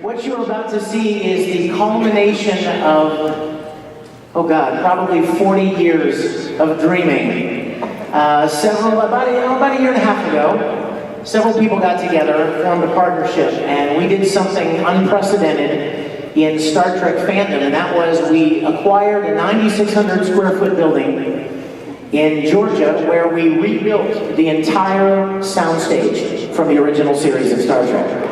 What you're about to see is the culmination of, oh God, probably 40 years of dreaming. About a year and a half ago, several people got together, formed a partnership, and we did something unprecedented in Star Trek fandom, and that was we acquired a 9,600 square foot building in Georgia where we rebuilt the entire soundstage from the original series of Star Trek.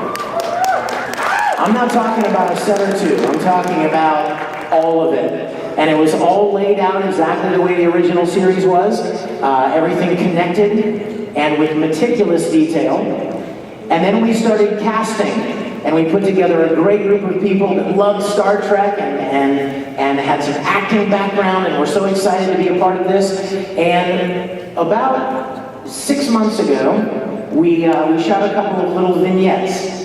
I'm not talking about a set or two, I'm talking about all of it. And it was all laid out exactly the way the original series was, everything connected and with meticulous detail. And then we started casting, and we put together a great group of people that loved Star Trek and had some acting background, and were so excited to be a part of this. And about 6 months ago, we shot a couple of little vignettes.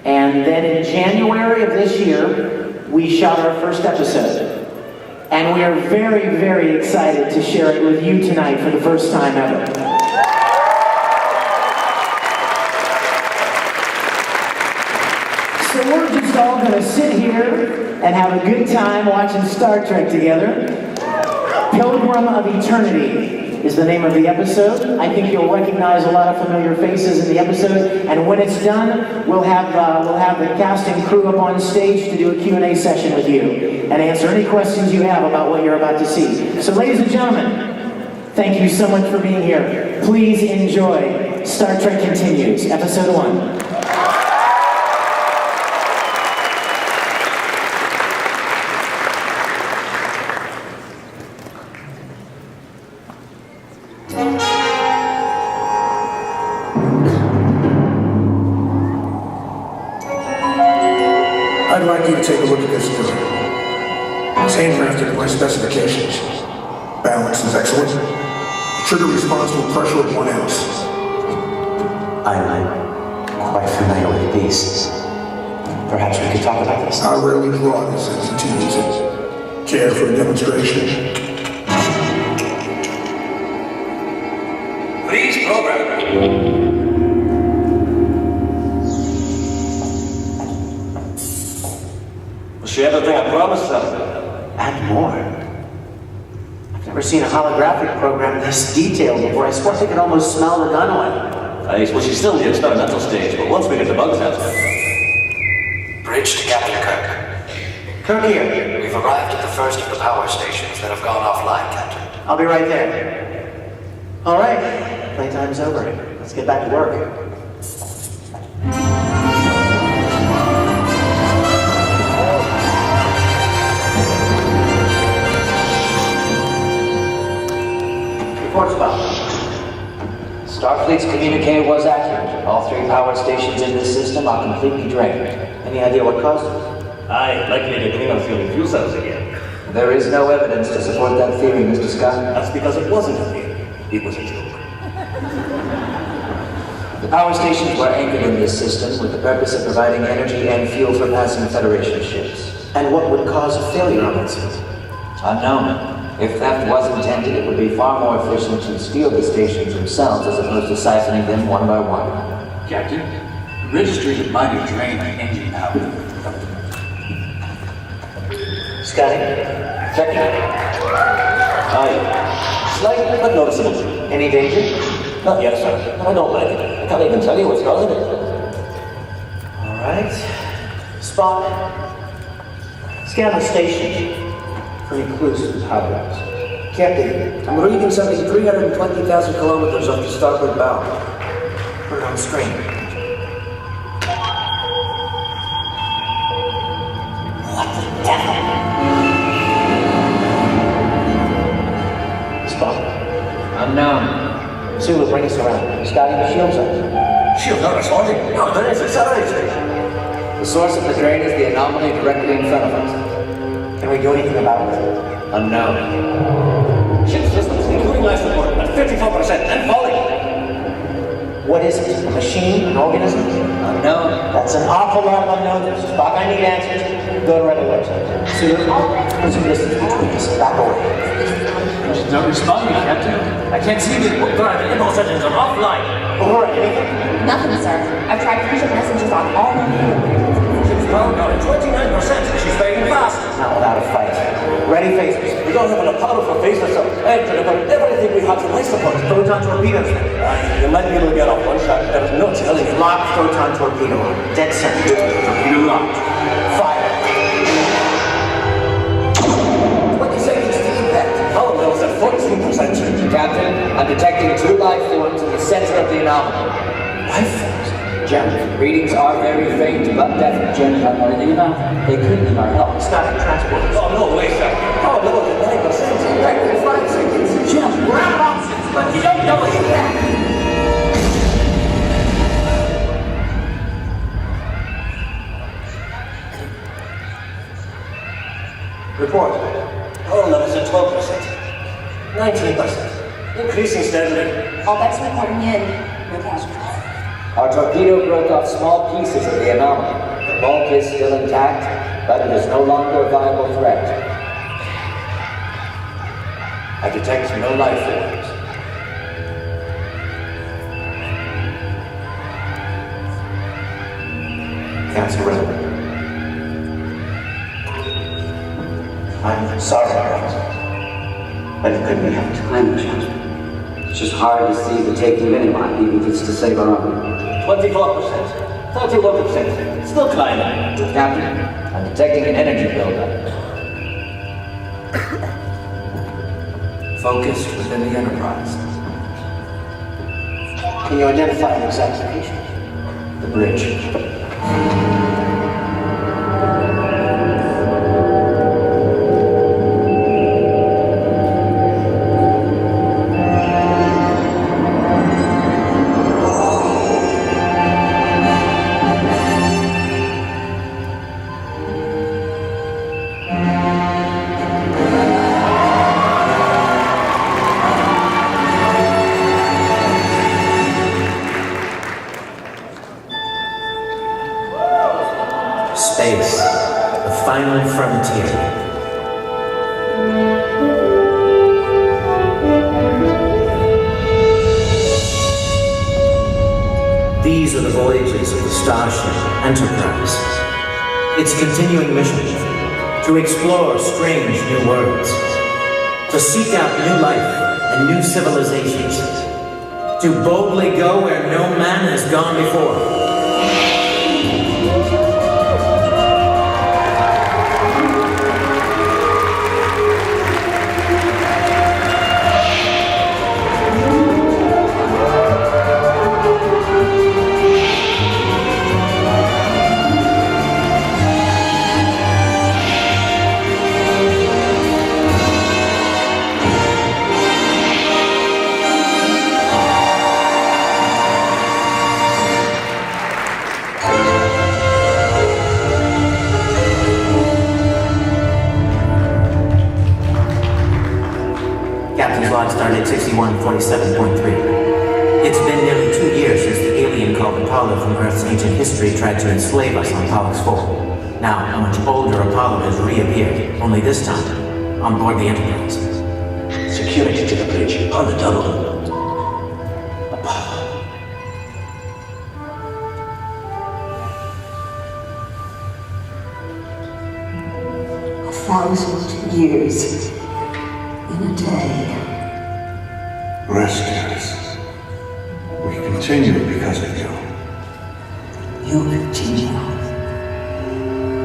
And then in January of this year, we shot our first episode. And we are very, very excited to share it with you tonight for the first time ever. So we're just all going to sit here and have a good time watching Star Trek together. Pilgrim of Eternity is the name of the episode. I think you'll recognize a lot of familiar faces in the episode. And when it's done, we'll have the casting crew up on stage to do a Q&A session with you and answer any questions you have about what you're about to see. So ladies and gentlemen, thank you so much for being here. Please enjoy Star Trek Continues, Episode 1. I'd like you to take a look at this story. It's handcrafted to my specifications. Balance is excellent. The trigger responds to a pressure of 1 ounce. I'm quite familiar with the beast. Perhaps we could talk about this. I rarely draw this as to use it. Care for a demonstration? Freeze program. She everything I promised her. And more. I've never seen a holographic program this detailed before. I swear I could almost smell the gun oil. Well, she's still in the experimental stage, but once we get the bugs out. Bridge to Captain Kirk. Kirk here. We've arrived at the first of the power stations that have gone offline, Captain. I'll be right there. All right, playtime's over. Let's get back to work. Reports about Starfleet's communique was accurate. All 3 power stations in this system are completely drained. any idea what caused it? Aye, likely the cleaner fueling fuel cells again. There is no evidence to support that theory, Mr. Scott. That's because it wasn't a theory. It was a joke. The power stations were anchored in this system with the purpose of providing energy and fuel for passing Federation ships. And what would cause a failure on that system? Unknown. If theft was intended, it would be far more efficient to steal the stations themselves as opposed to siphoning them one by one. Captain, registering might have drained the engine power. Scotty? Check it. Aye. Slight but noticeable. Any danger? Not yet, sir. But I don't like it. I can't even tell you what's causing it. All right. Spock, scan the station for any clues to the power outs. Captain, I'm reading something 320,000 kilometers off the starboard bow. Put it on screen. What the devil? Spock. Unknown. Sue will bring us around. Scotty, the shield's up. Shield's not responding. No, there is. Accelerating. The source of the drain is the anomaly directly in front of us. Can we do anything about it? Unknown. Ship systems, including life support, at 54% and falling. What is it? A machine? An organism? Unknown. That's an awful lot of unknowns. Spock, I need answers. Go to Red Alert. Sue, put some distance between us. Back away. She's not responding, Captain. I can't see the... The impulse engines are offline. All right, anything? Nothing, sir. I've tried fusion messages on all known frequencies. power going 29%. She's fading fast. Not without a fight. Ready, phasers. We don't have enough power for phasers, so I have to divert everything we have to life support. Photon torpedoes. You might be able to get off one shot. There's no telling you. Lock photon torpedo on. Dead center. Torpedo locked. Fire. 20 seconds to impact. Power levels at 14%. Captain, I'm detecting 2 life forms in the center of the anomaly. Life forms? Gentlemen, readings are very faint, but definite. Jim, not more than enough. They could need our help. Scotty, transporters. Oh, no way, sir. Power levels at 9%. Impact in 5 seconds. Jim, we're out of options, but you don't know it yet. Report. Power levels at 12%. 19%. Increasing steadily. All decks reporting in. No casualties. Our torpedo broke off small pieces of the anomaly. The bulk is still intact, but it is no longer a viable threat. I detect no life forms. Cancel relevant. I'm sorry, but it couldn't be helped. Time adjustment. It's just hard to see the taking of anyone, even if it's to save our own. 24%. 31%. Still climbing. Captain, I'm detecting an energy buildup. Focused within the Enterprise. Can you identify an exact location? The bridge. Space, the final frontier. These are the voyages of the starship Enterprise. Its continuing mission, to explore strange new worlds, to seek out new life and new civilizations, to boldly go where no man has gone before. Captain's log started 6147.3. It's been nearly 2 years since the alien called Apollo from Earth's ancient history tried to enslave us on Pollux 4. Now, a much older Apollo has reappeared, only this time, on board the Enterprise. Security to the bridge. On the double. Apollo. 1,000 years in a day. Rescuers. We continue because of you. You continue.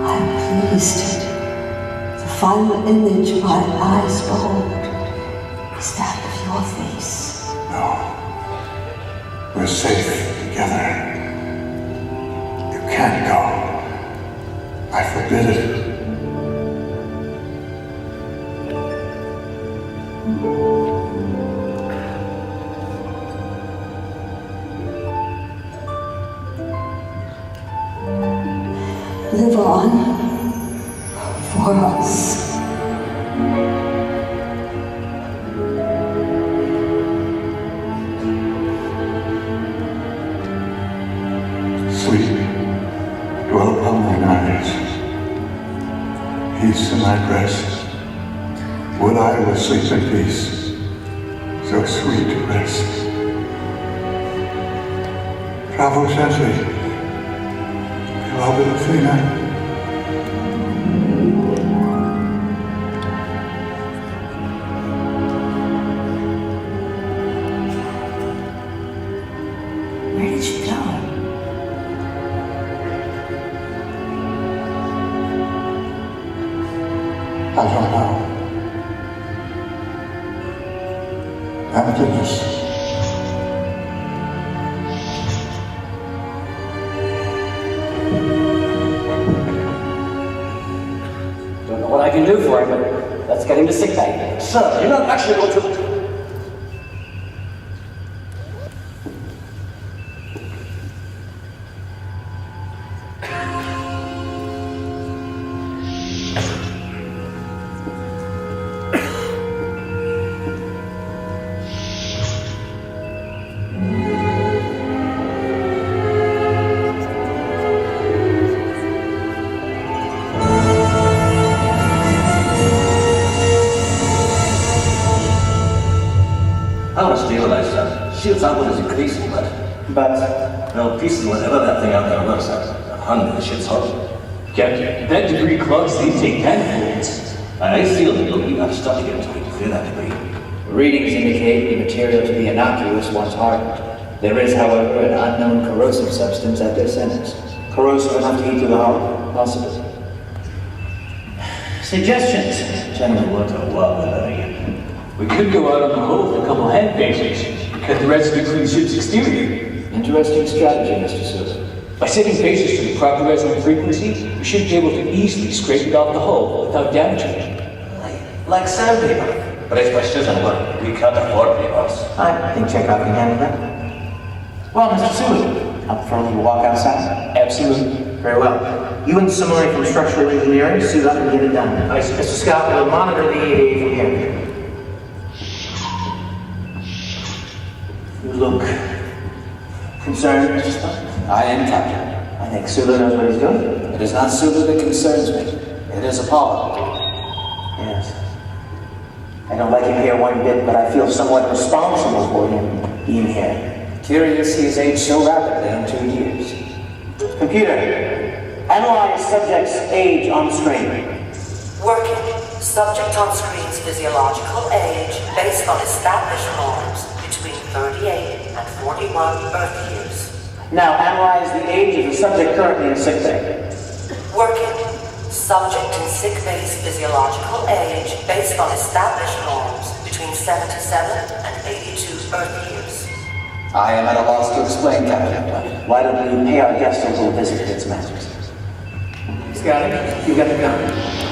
I'm pleased. The final image my eyes behold is that of your face. No. We're safe together. You can't go. I forbid it. Live on for us. Sleep, dwell upon mine eyes. Peace in thy breast. Would I would sleep in peace, so sweet to rest. Travel gently, beloved Athena. Where did she go? I don't know. After this, Don't know what I can do for him, but let's get him to sick bay. Sir, you're not actually going to... I was realized that shield's output is increasing, but well, pieces whatever that thing out there looks at 100 shit's hot. Captain, that debris clogs these take handfuls. I feel that you'll be stuck to get to clear that debris. Readings indicate the material to be innocuous once hardened. There is, however, an unknown corrosive substance at their centers. Corrosive enough to heat through the hull. Possibly. Suggestions? Gentlemen, what a lot of that again. We could go out on the hull with a couple hand bases, cut the residue from the ship's exterior. Interesting strategy, Mr. Sewell. By setting bases to the proper resonant frequency, we should be able to easily scrape it off the hull without damaging it. Like sandpaper. But it's precious and what we can't afford papers. I think Chekhov can handle that. Well, Mr. Sulu, Up for a little walk outside? Absolutely. very well. You and Simone from structural engineering suit up and get it done. Mr. Scott will monitor the EAA from here. You look concerned, Mr. Spock? I am, Captain. I think Sulu knows what he's doing. It is not Sulu that concerns me. It is Apollo. Yes. I don't like him here one bit, but I feel somewhat responsible for him being here. Curious he has aged so rapidly in 2 years. Computer, analyze subject's age on screen. Working. Subject on screen's physiological age based on established norms between 38 and 41 Earth years. Now analyze the age of the subject currently in sickbay. Working. Subject in sick bay's physiological age based on established norms between 77 and 82 Earth years. I am at a loss to explain, Captain. Why don't we pay our guest a little visit to its masters? Scotty, you got the gun.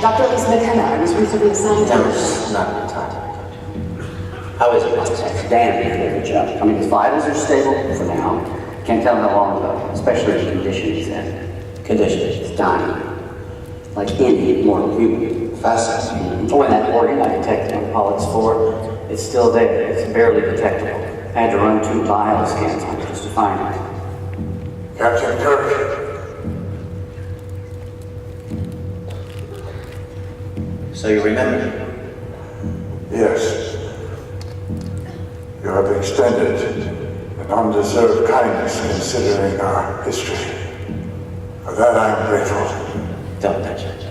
Dr. Elizabeth Henna, I was recently assigned to... No, it's not the time. How is it, Mrs. Hanks? Dan did a good job. I mean, his vitals are stable for now. Can't tell how long though, especially the condition he's in. Condition? He's dying. Like any mortal human. Fascinating. Oh, and that organ I detected on Pollux 4, it's still there. It's barely detectable. I had to run 2 dial scans on it just to find it. Captain Kirk. So you remember? Yes. You have extended an undeserved kindness considering our history. For that I am grateful. Don't mention it.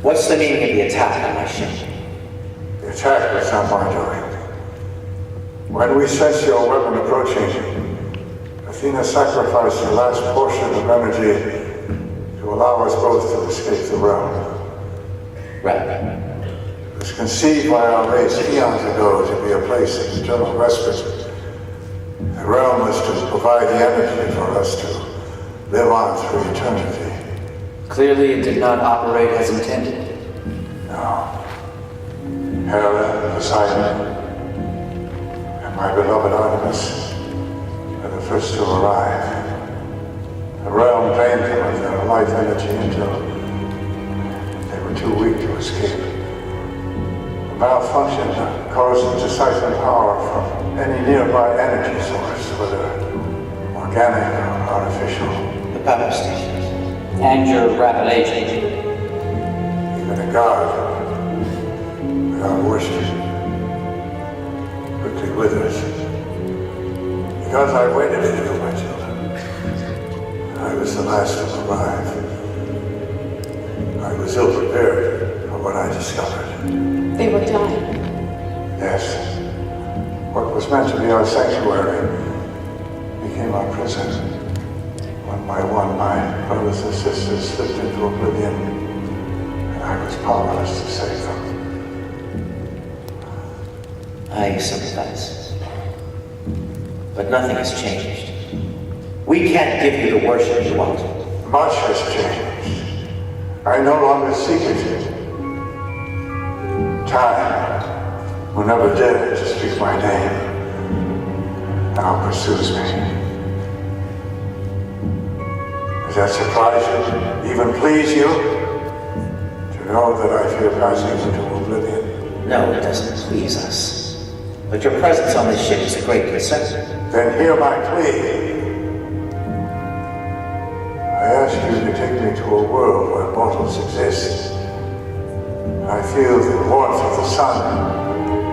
What's the meaning of the attack on my ship? The attack was not my doing. When we sensed your weapon approaching, Athena sacrificed the last portion of energy to allow us both to escape the realm. Right. It was conceived by our race eons ago to be a place of eternal respite. The realm was to provide the energy for us to live on through eternity. Clearly it did not operate as intended. No. Hera, Poseidon, and my beloved Artemis were the first to arrive. The realm drained them of their life energy until too weak to escape. The malfunction caused to siphon power from any nearby energy source, whether organic or artificial. The power stations. And your rapid aging. And a God without worship quickly withers. Because I waited for you, my children. I was the last to arrive. I was ill prepared for what I discovered. They were dying. Yes. What was meant to be our sanctuary became our prison. One by one, my brothers and sisters slipped into oblivion, and I was powerless to save them. I sympathize. But nothing has changed. We can't give you the worship you want. Much has changed. I no longer seek it. Time, who never dared to speak my name, now pursues me. Does that surprise you? Even please you? To know that I fear passing into oblivion? No, it doesn't please us. But your presence on this ship is a great concern. Then hear my plea. I ask you to take me to a world where mortals exist. I feel the warmth of the sun,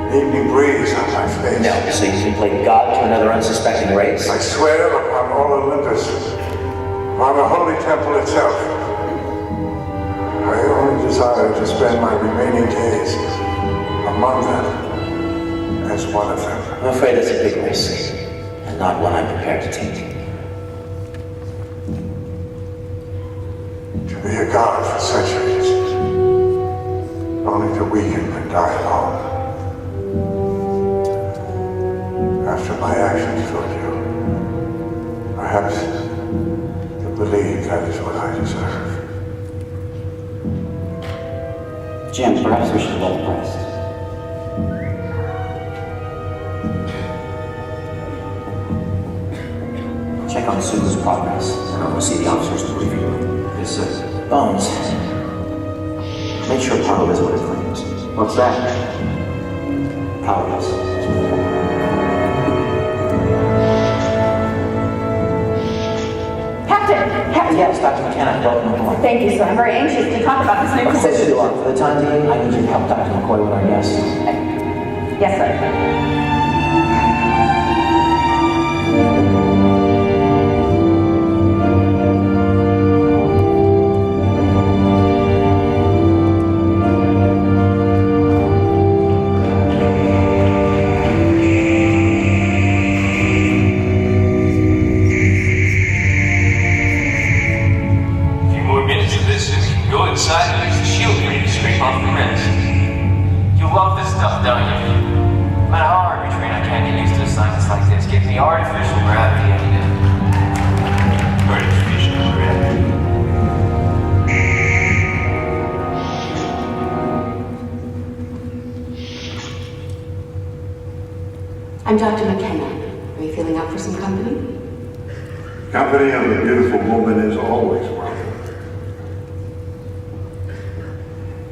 the evening breeze on my face. No, so you can play God to another unsuspecting race? I swear upon all Olympus, upon the holy temple itself. I only desire to spend my remaining days among them as one of them. I'm afraid it's a big risk, and not one I'm prepared to take. To be a god for centuries, only to weaken and die alone. After my actions toward you, perhaps you believe that is what I deserve. Jim, perhaps we should let it rest. Check on Susan's progress and oversee the officers' briefing room. Yes, sir. Bones. Make sure power is what it claims. What's that? Powerless. Captain! Yes, Dr. McKenna, welcome aboard. Thank you, sir. I'm very anxious to talk about this new Of course position. you are. For the time being, I need you to help Dr. McCoy with our guests. Yes, sir. I'm Dr. McKenna. Are you feeling up for some company? Company of a beautiful woman is always welcome.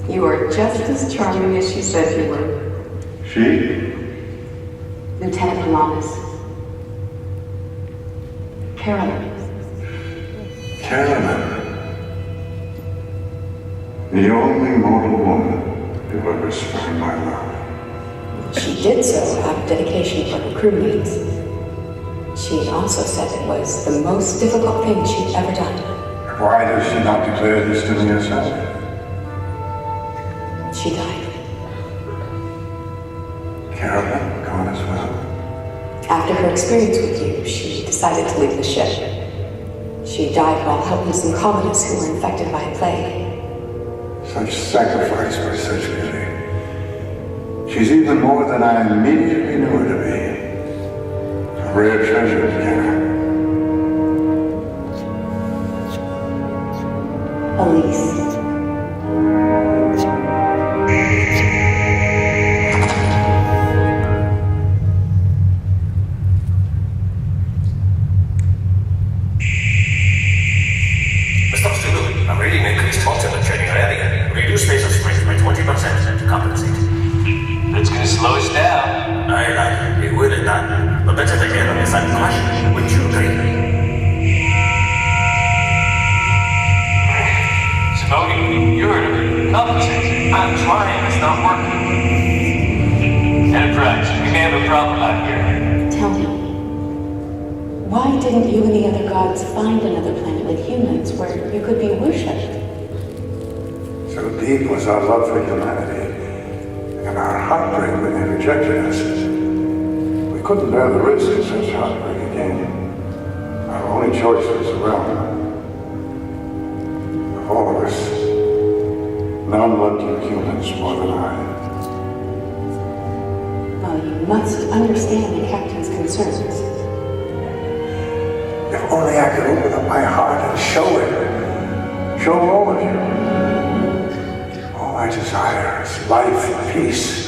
You are just as charming as she said you were. She? Lieutenant Pilatus. Carolyn. Carolyn. The only mortal woman who ever spurned my love. She did so out of dedication for her crewmates. She also said it was the most difficult thing she'd ever done. Why does she not declare this to me herself? She died. Carolyn, gone as well. After her experience with you, she decided to leave the ship. She died while helping some colonists who were infected by a plague. Such sacrifice for such beauty. She's even more than I immediately knew her to be. A rare treasure, Kenna. Elise. Mr. Zulu, I'm reading increased hot temperature in your area. Reduce phase of strength by 20% to compensate. It's gonna slow us down. Aye, it will not. But better to get on this side caution. Wouldn't you agree? Smokey, you heard him. Compensate. I'm trying, it's not working. Enterprise, we may have a problem out here. Tell me, why didn't you and the other gods find another planet with humans where you could be worshipped? So deep was our love for humanity, and our heartbreak when they rejected us. We couldn't bear the risk of such heartbreak again. Our only choice was the realm. Of all of us, none loved you humans more than I. Well, you must understand the captain's concerns. If only I could open up my heart and show it. Show all of you. All I desire is life and peace.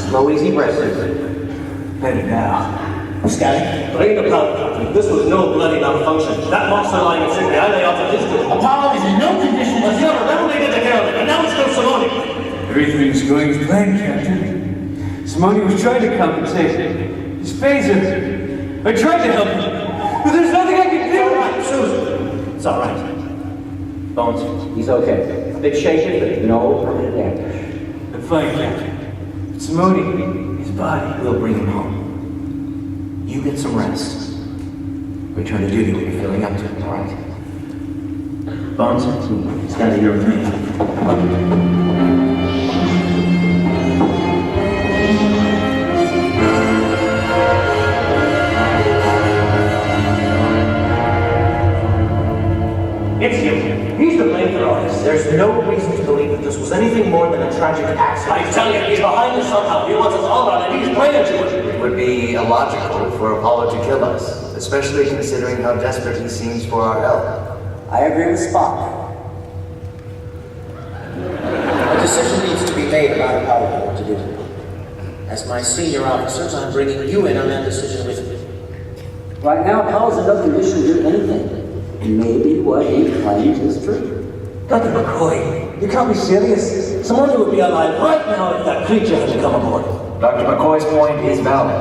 Slow, easy breaths. Ready now. Scotty? Bring the power. This was no bloody malfunction. That monster lying in sick bay, I lay off at distance. Apollo is in no condition to Never they did the care of it, and now it's no Simone. Everything's going as planned, Captain. Simone was trying to compensate. His phaser. I tried to help him, but there's nothing I can do. All right, Susan. It's all right. Bones, he's okay. A bit shaken, but no permanent damage. I'm fine, Captain. But Simone, his body. We'll bring him home. You get some rest. Return to duty when you're feeling up to it, all right? Bones, it's got to hear with me. It's him. He's to blame for all this. There's no reason to believe that this was anything more than a tragic accident. I tell you, he's behind us somehow. He wants us all on it. He's playing to it. It would be illogical for Apollo to kill us, especially considering how desperate he seems for our help. I agree with Spock. A decision needs to be made about Apollo and what to do. As my senior officers, I'm bringing you in on that decision with me. Right now, Apollo's in no condition to do anything. Maybe what he claims is true. Dr. McCoy, you can't be serious. Simone would be alive right now if that creature had to come aboard. Dr. McCoy's point is valid.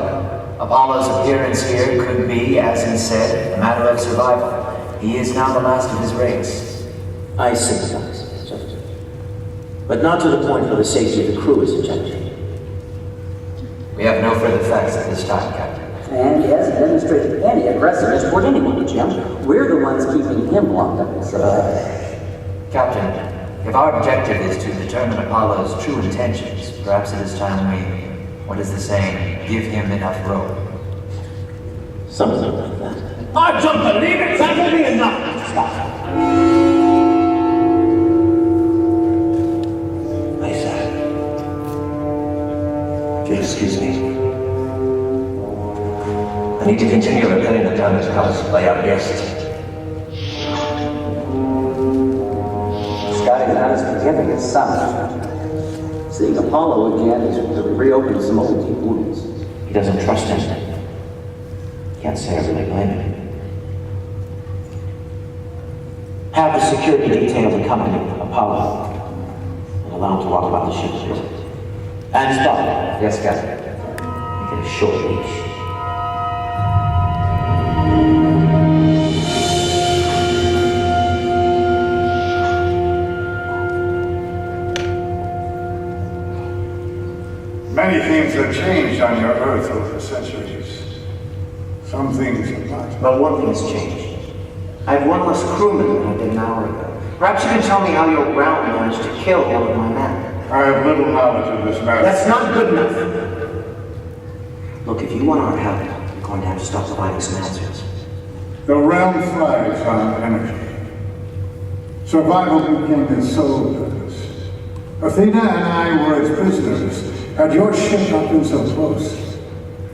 Apollo's appearance here could be, as he said, a matter of survival. He is now the last of his race. I sympathize, Sergeant. But not to the point where the safety of the crew is in jeopardy. We have no further facts at this time, Captain. And he hasn't demonstrated any aggressiveness toward anyone, Jim. We're the ones keeping him locked up inside. Captain, if our objective is to determine Apollo's true intentions, perhaps it is time we, what is the saying, give him enough rope. Something like that. I don't believe it! That will be enough! Lisa. If you'll excuse me. I need to continue repairing the damaged house by our guest. Scotty's not as forgiving as some. Seeing Apollo again is to reopen some old deep wounds. He doesn't trust him. Can't say I really blame him. Have the security detail accompany Apollo and allow him to walk about the ship. And stop. Yes, Captain. Make it a short leash. Many things have changed on your Earth over the centuries. Some things have not. But one thing has changed. I have one less crewman than I did an hour ago. Perhaps you can tell me how your route managed to kill all of my men. I have little knowledge of this matter. That's not good enough. Look, if you want our help, you're going to have to start providing some answers. The realm thrives on energy. Survival became its sole purpose. Athena and I were its prisoners. Had your ship not been so close,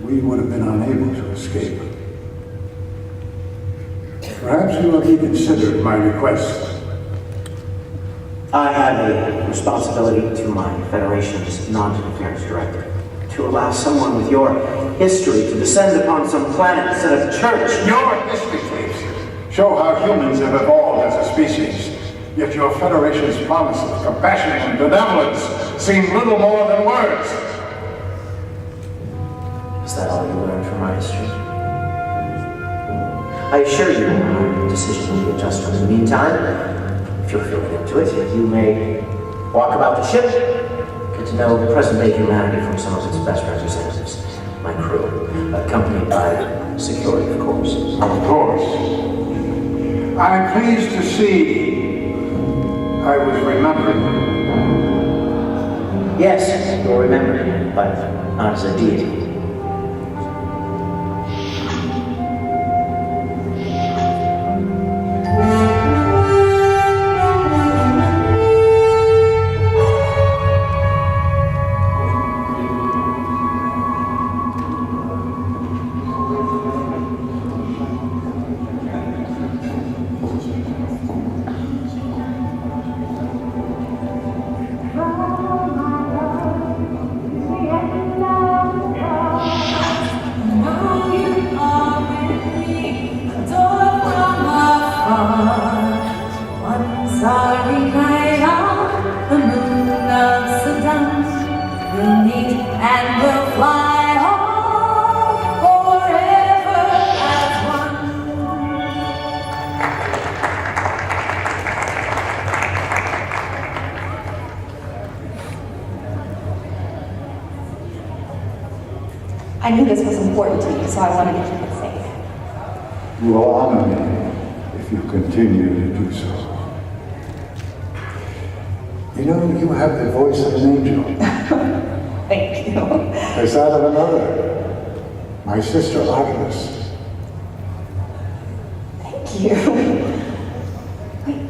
we would have been unable to escape. Perhaps you will reconsider my request. I have a responsibility to my Federation's non-interference directive to allow someone with your history to descend upon some planet instead of church. Your history, please, show how humans have evolved as a species. Yet your Federation's promise of compassion and benevolence seem little more than words. Is that all you learned from our history? I assure you, our decision will be adjusted. In the meantime, if you're feeling into it, you may walk about the ship, get to know present-day humanity from some of its best representatives, my crew, accompanied by security, of course. Of course. I'm pleased to see I was remembered. Yes, you're remembered, but not as a deity. I knew this was important to you, so I wanted to keep it safe. You will honor me if you continue to do so. You know, you have the voice of an angel. Thank you. As that of another, my sister Artemis. Thank you. Wait,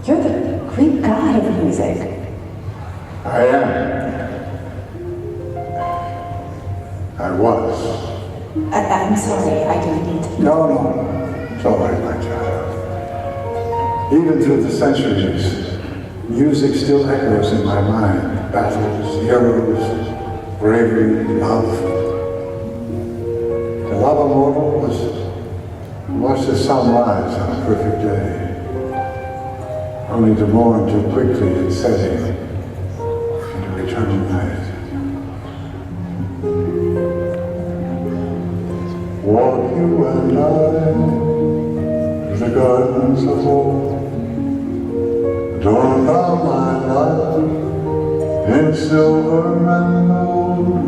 you're the Greek god of music. I am. I was. I'm sorry, I didn't mean to. No. It's all right, my child. Even through the centuries, music still echoes in my mind. Battles, heroes, bravery, love. To love a mortal was to watch the sun rise on a perfect day, only to mourn too quickly its setting into eternal night. Walk you and I through the gardens of old, adorn thou my life in silver and gold.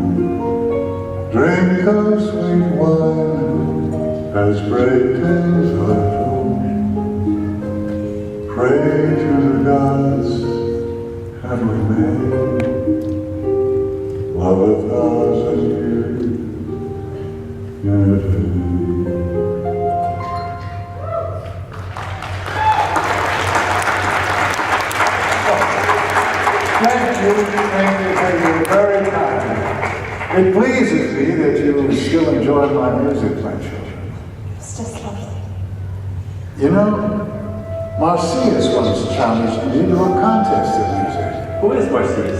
Drink of sweet wine as great tales are told. Pray to the gods and remain. Love 1,000 years. Thank you, very kind. It pleases me that you still enjoy my music, my children. It's just lovely. You know, Marcius once challenged me to a contest of music. Who is Marcius?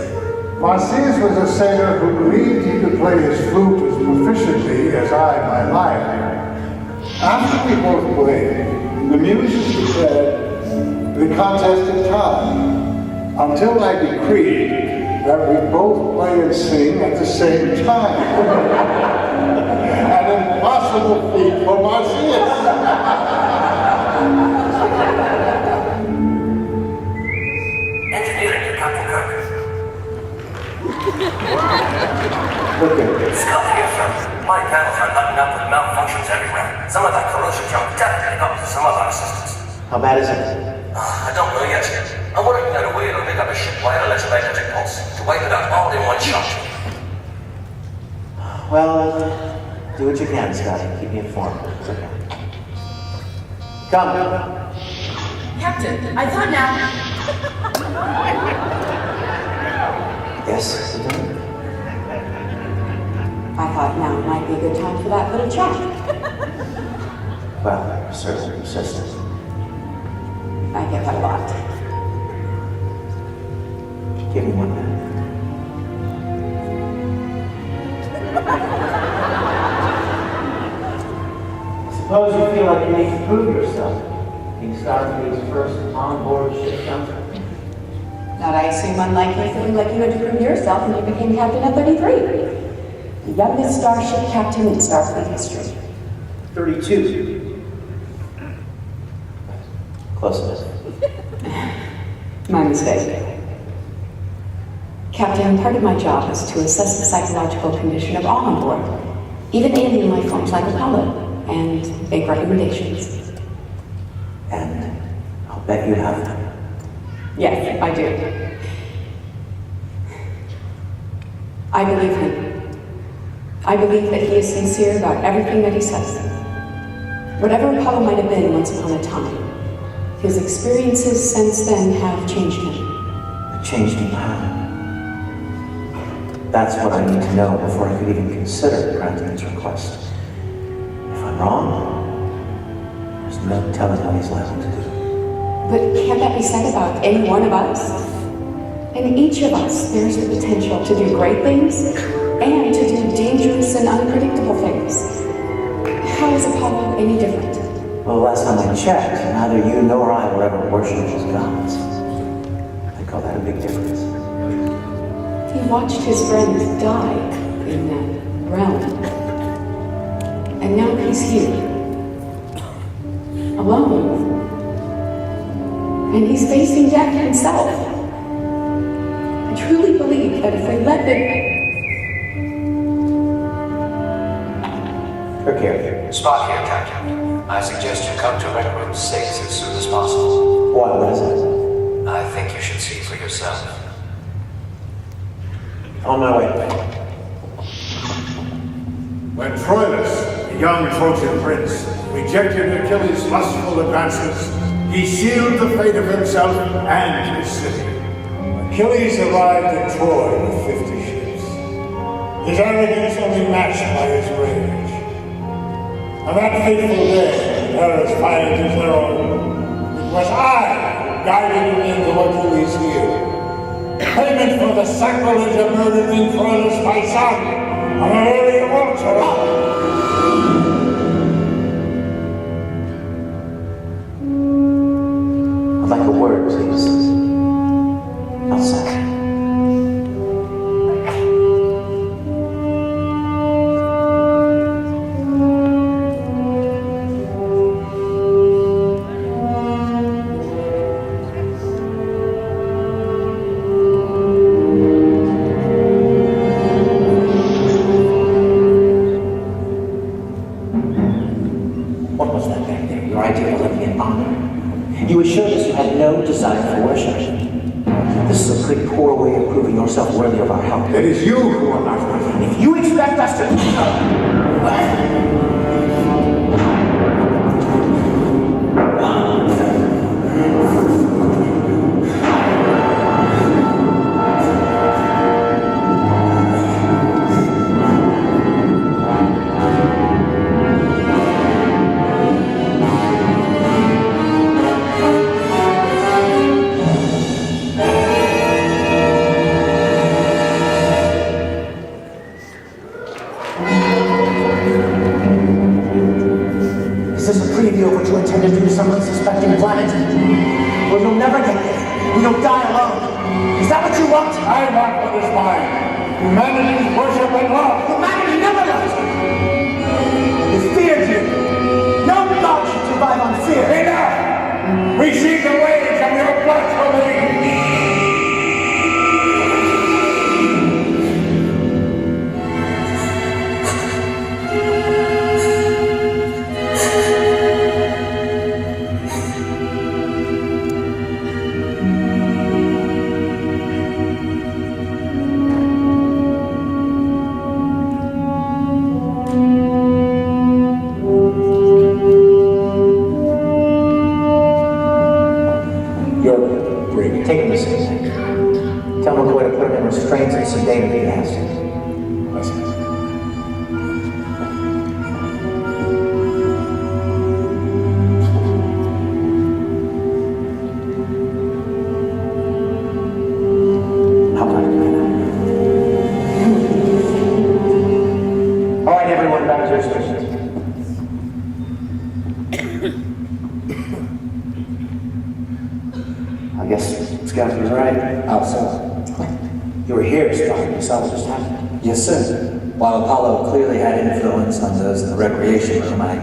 Marcius was a sailor who believed he could play his flute as proficiently as I my lyre. After we both played, the muses declared the contest a tie, until I decreed that we both play and sing at the same time. An impossible feat for Marcius. Engineering to Captain Kirk. Okay. Scott here, sir. My panels are lighting up with malfunctions everywhere. Some of that corrosion junk definitely got to some of our systems. How bad is it? I don't know yet. I'm working out a way to make up a ship-wide electromagnetic pulse to wipe it out all in one shot. Well, do what you can, Scotty. Keep me informed. It's okay. Come. Captain, I thought now... Yes, Lieutenant? I thought now might be a good time for that little chat. Well, you're certainly persistent. I get that a lot. Give me 1 minute. Suppose you feel like you need to prove yourself. Being Starfleet's first on-board ship jumper. Not, I assume, unlike you feeling like you had to prove yourself when you became captain at 33. The youngest starship captain in Starfleet history. 32. Close enough. My mistake. Captain, part of my job is to assess the psychological condition of all on board, even alien life forms like Apollo, and make recommendations. And I'll bet you have them. Yes, I do. I believe him. I believe that he is sincere about everything that he says. Whatever Apollo might have been once upon a time, his experiences since then have changed him. Changed him how? That's what I need to know before I could even consider granting his request. If I'm wrong, there's no telling what he's liable to do. But can't that be said about any one of us? In each of us, there's the potential to do great things and to do dangerous and unpredictable things. How is Apollo any different? Well, the last time I checked, neither you nor I were ever worshipped as gods. I call that a big difference. He watched his friends die in that realm. And now he's here. Alone. And he's facing death himself. I truly believe that if we let the... Kirk here. Spock here, Captain. I suggest you come to Rec Room 6 as soon as possible. Why? What is it? I think you should see for yourself. On my way. When Troilus, the young Trojan prince, rejected Achilles' lustful advances, he sealed the fate of himself and his city. Achilles arrived in Troy with 50 ships. His arrogance only matched by his rage. On that fateful day, Hera's fired his arrow. It was I who guided him into Achilles' heel. Payment for the sacrilege of murdering Troilus, my son, on an early altar. I'd like a word, please. Outside. What was that back there? Your idea of living in honor? You assured us you had no desire for worship. This is a pretty poor way of proving yourself worthy of our help. It is you who are not worthy. If you expect us to... Is this a preview of what you intend to do to some unsuspecting planet? Well, you'll never get there. You'll die alone. Is that what you want? I want what is mine. Humanity's worship and love. Humanity never loved you. It feared you. No god should survive on fear. Enough! Receive the wage of your blasphemy! restrained and sedated if he has to. Listen. All right, everyone, back to your stations. I guess Scotty was right. How so? You were here, Scotty. You saw what just happened. Yes, sir. While Apollo clearly had influence on those in the recreation room, I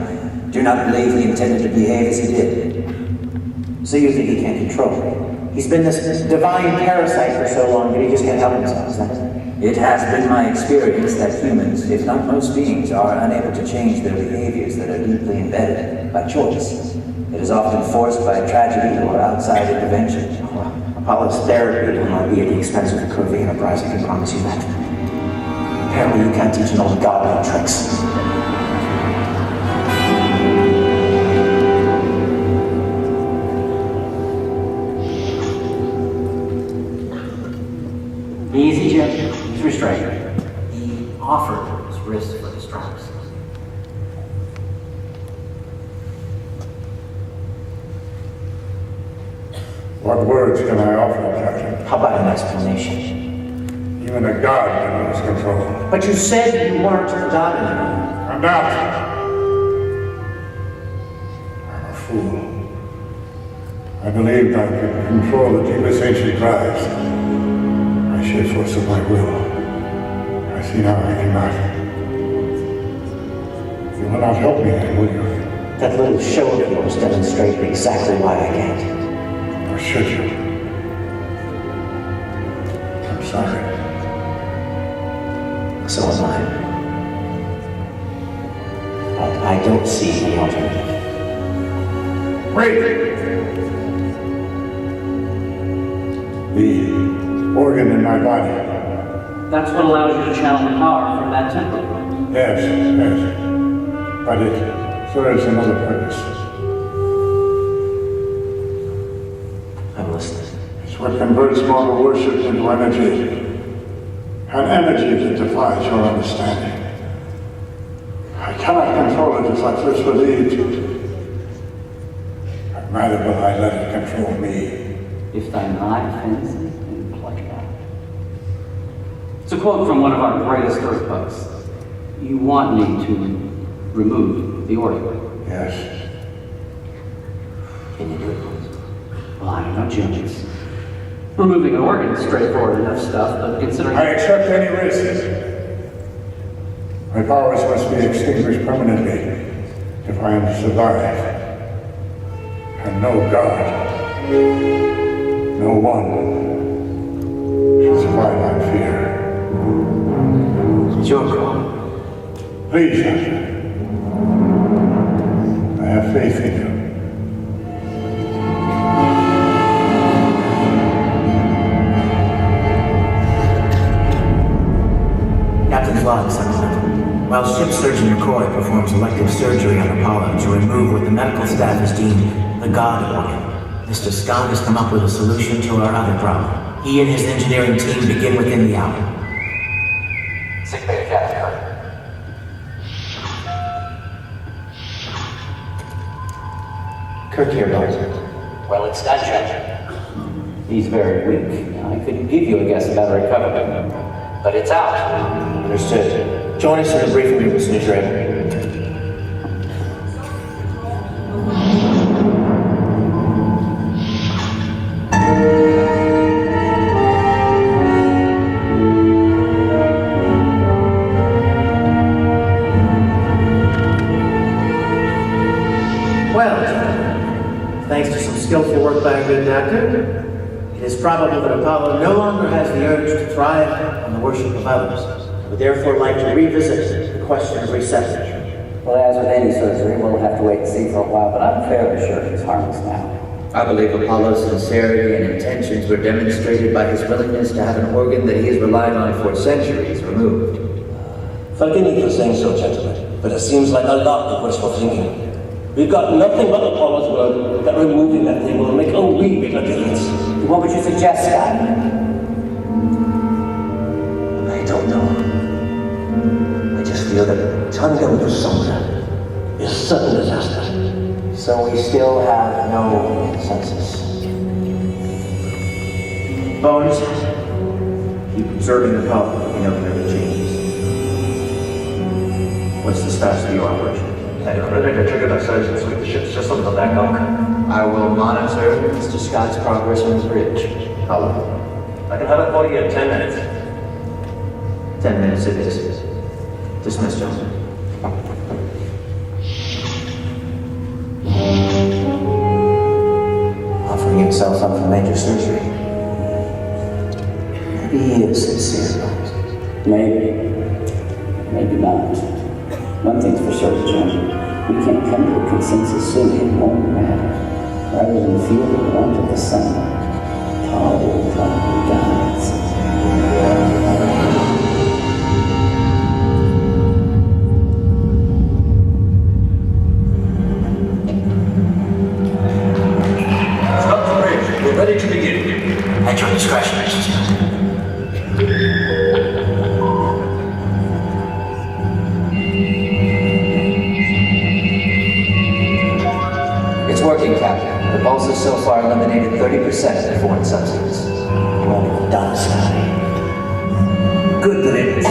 do not believe he intended to behave as he did. So you think he can't control it? He's been this divine parasite for so long that he just can't help himself, is that it? It has been my experience that humans, if not most beings, are unable to change their behaviors that are deeply embedded by choice. It is often forced by tragedy or outside intervention. Well, Apollo's therapy will not be at the expense of the Kirk Enterprise, I can promise you that. Apparently you can't teach an old god no tricks. Easy, Jim. He's restrained. He offered his wrist for the stripes. What words can I offer, Captain? How about an explanation? Even a god can lose control. But you said you weren't a god anymore. I'm not. I'm a fool. I believed I could control the deepest ancient drives. By sheer force of my will. I see now I cannot. You will not help me then, will you? That little show of yours demonstrated exactly why I can't. Or should you? I'm sorry. So am I. But I don't see any alternative. Wait! The organ in my body. That's what allows you to channel the power from that temple. Yes. But it serves another purpose. I'm listening. It's what converts mortal worship into energy. An energy that defies your understanding. I cannot control it as I first believed. But neither will I let it control me. If thine eye offends thee, then pluck it out. It's a quote from one of our greatest Earth bugs. You want me to remove the organ? Yes. Can you do it, please? Well, I am no genius. Removing an organ is straightforward enough stuff, but considering... I accept any risk. My powers must be extinguished permanently if I am to survive. And no god, no one, should survive my fear. It's your call. Please, Doctor. I have faith in you. Captain's log, Sergeant. While Ship Surgeon McCoy performs elective surgery on Apollo to remove what the medical staff has deemed the god organ, Mr. Scott has come up with a solution to our other problem. He and his engineering team begin within the hour. Sick bay to Captain Kirk. Kirk here, Doctor. Well, it's done, Judge. He's very weak. I could give you a guess about a recovery, but it's out. Understood. Join us in the briefing room as soon as you're able. Well, thanks to some skillful work by a good doctor, it is probable that Apollo no longer has the urge to thrive on the worship of others. I would therefore like to revisit the question of reception. Well, as with any surgery, we'll have to wait and see for a while, but I'm fairly sure he's harmless now. I believe Apollo's sincerity and intentions were demonstrated by his willingness to have an organ that he has relied on for centuries removed. Forgive me for saying so, gentlemen, but it seems like a lot of wishful thinking. We've got nothing but Apollo's word that removing that thing will make a wee bit of difference. What would you suggest, Scott? feel that turning them into something is certain disaster. So we still have no consensus. Bones, keep observing the problem. Let me know if there are changes. What's the status of your operation? I think I triggered our surge and sweep the ship's systems on that gunk. I will monitor Mr. Scott's progress on the bridge. How long? I can have it for you in 10 minutes. 10 minutes it is. Dismiss, gentlemen. Offering himself up for major surgery. Maybe he is sincere, Bones. Maybe. Maybe not. One thing's for certain, Jim. We can't come to a consensus soon in more matter. Rather than feel the warmth of the sun, Paul will probably die. Stop the bridge. We're ready to begin. At your discretion, Mr. Jones. It's working, Captain. The pulse has so far eliminated 30% of the foreign substance. Well done, Scotty. Good riddance.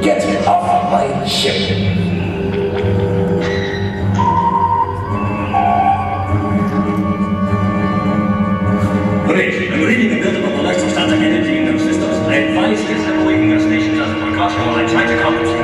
Get off my ship. Bridge, I'm reading the buildup of the less substantive energy in those systems. I advise you separating their stations as a precaution while I try to compensate.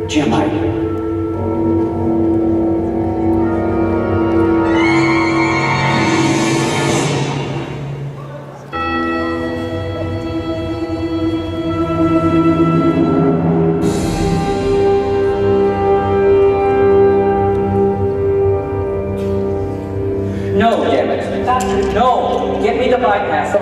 Jim, No, damn it. No! Get me the bypass.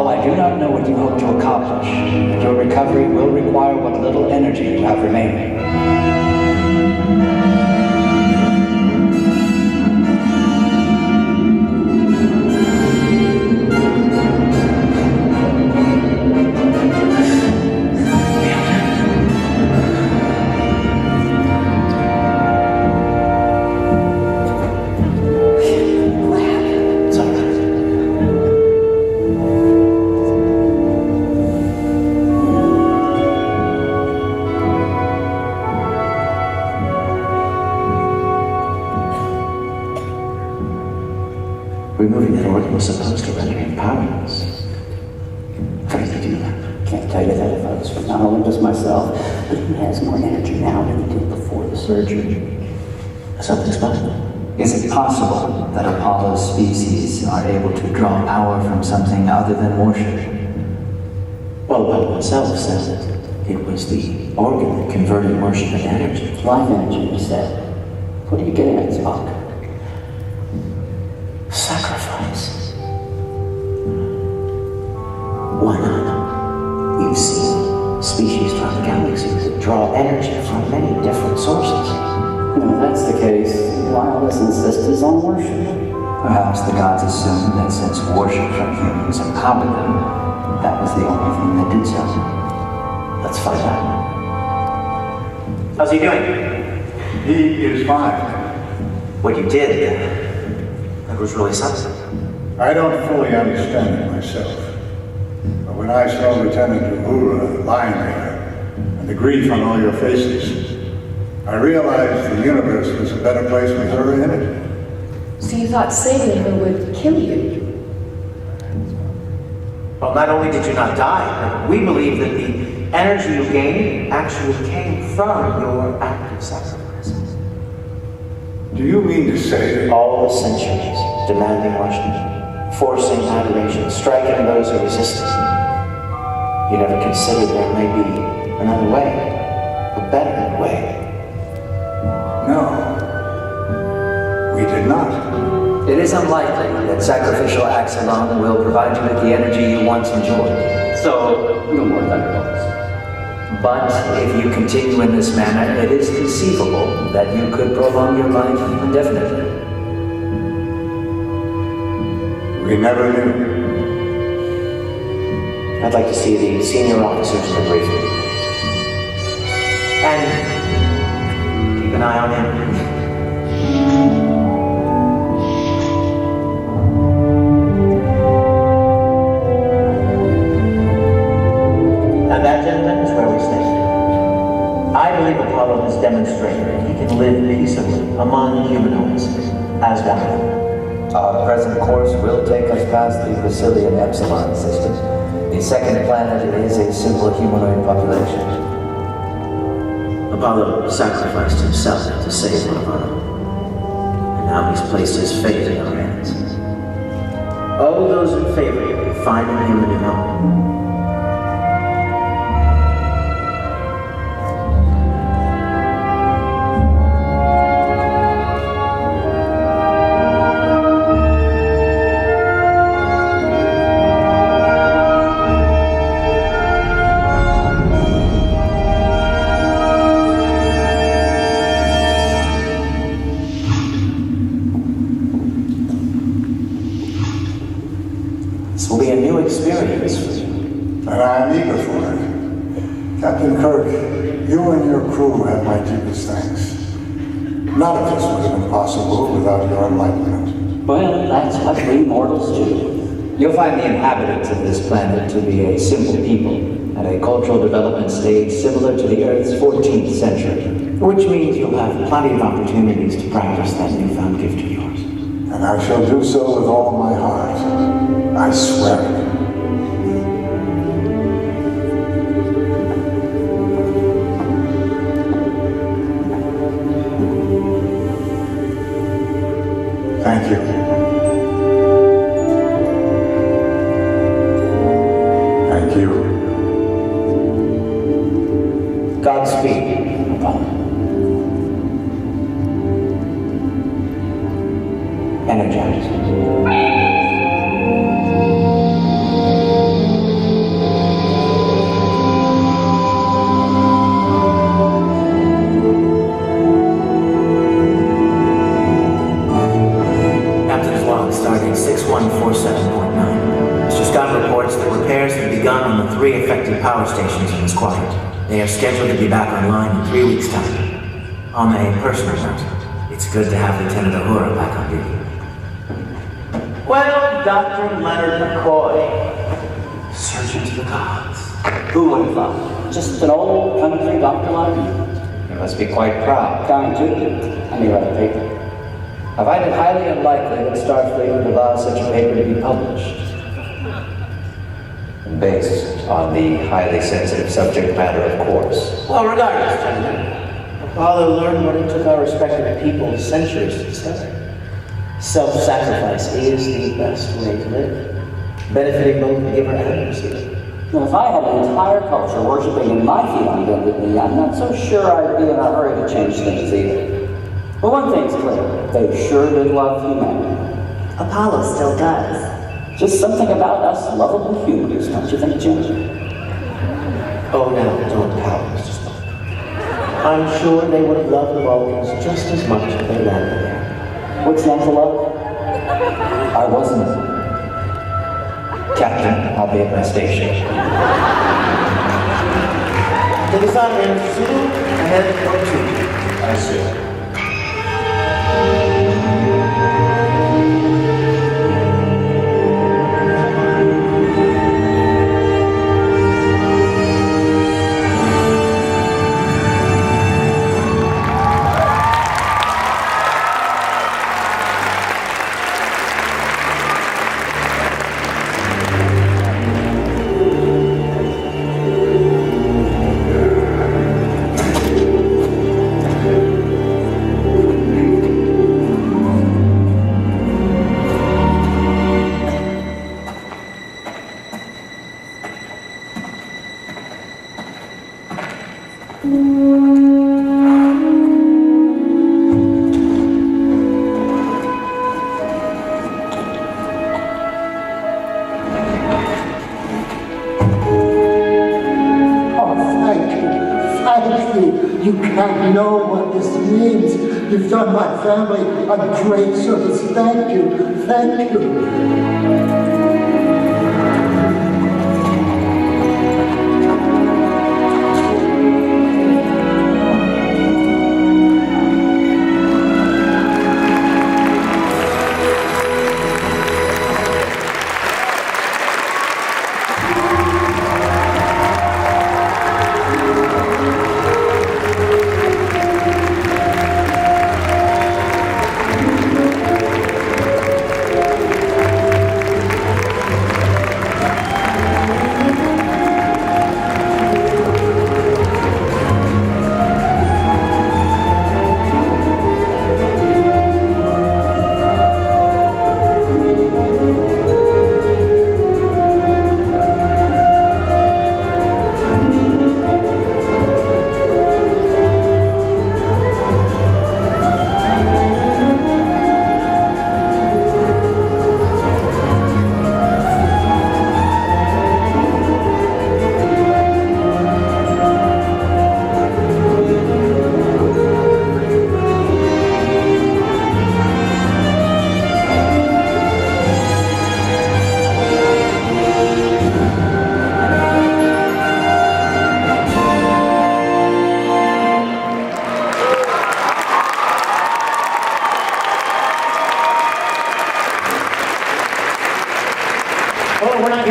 I do not know what you hope to accomplish, but your recovery will require what little energy you have remaining. Removing that organ was supposed to render him powerless. How did he do that? Can't tell you that if I was from Mount Olympus myself, but he has more energy now than he did before the surgery. Something's possible. Is it possible that Apollo's species are able to draw power from something other than worship? Well, Apollo himself says it was the organ that converted worship into energy. Life energy, he said. What are you getting at, Spock? from many different sources. If that's the case, why all this insistence on worship? Perhaps the gods assumed that since worship from humans empowered them, that was the only thing that did so. Let's find out. How's he doing? He is fine. What you did, that was really something. I don't fully understand it myself. But when I saw Lieutenant Uhura lying there, and the grief on all your faces, I realized the universe was a better place with her in it. So you thought saving her would kill you? Well, not only did you not die, but we believe that the energy you gained actually came from your act of sacrifice. Do you mean to say all the centuries demanding worship, forcing adoration, striking those who resisted? You never considered there may be another way, a better way. No, we did not. It is unlikely that sacrificial acts alone will provide you with the energy you once enjoyed. So, no more thunderbolts. But if you continue in this manner, it is conceivable that you could prolong your life indefinitely. We never knew. I'd like to see the senior officers in the briefing. And keep an eye on him. And that, gentlemen, is where we stand. I believe Apollo has demonstrated that he can live peaceably among humanoids as one of them. Our present course will take us past the Basilian Epsilon system. The second planet is a simple humanoid population. Apollo sacrificed himself to save one of our own. And now he's placed his fate in our hands. All those in favor of finding him a new home. None of this would have been possible without your enlightenment. Well, that's what we mortals do. You'll find the inhabitants of this planet to be a simple people at a cultural development stage similar to the Earth's 14th century. Which means you'll have plenty of opportunities to practice that newfound gift of yours. And I shall do so with all my heart. I swear it. Thank you. Thank you. Godspeed, Apollo. Energize. Starting 6147.9. Mr. Scott reports that repairs have begun on the 3 affected power stations in this quadrant. They are scheduled to be back online in 3 weeks' time. On a personal note, it's good to have Lieutenant Uhura back on duty. Well, Dr. Leonard McCoy, surgeon to the gods. Who would have thought? Just an old country Dr. Leonard. You must be quite proud. Kind to. I may write a paper. I find it highly unlikely that Starfleet would allow such a paper to be published. Based on the highly sensitive subject matter, of course. Well, regardless, gentlemen, Apollo learned what it took our respective people centuries to discover. Self-sacrifice is the best way to live, benefiting both the giver and the receiver. Well, if I had an entire culture worshipping in my feet on bended knee, I'm not so sure I'd be in a hurry to change things either. But one thing's clear, they sure did love humanity. Apollo still does. Just something about us lovable humans, don't you think, Jim? Oh, no, don't power, Mr. Spock. I'm sure they would love the Vulcans just as much if they landed there. What's not to love? I wasn't. Captain, I'll be at my station. To the side, man. Zulu, ahead, 1-2. I see. You can't know what this means. You've done my family a great service. Thank you. Thank you.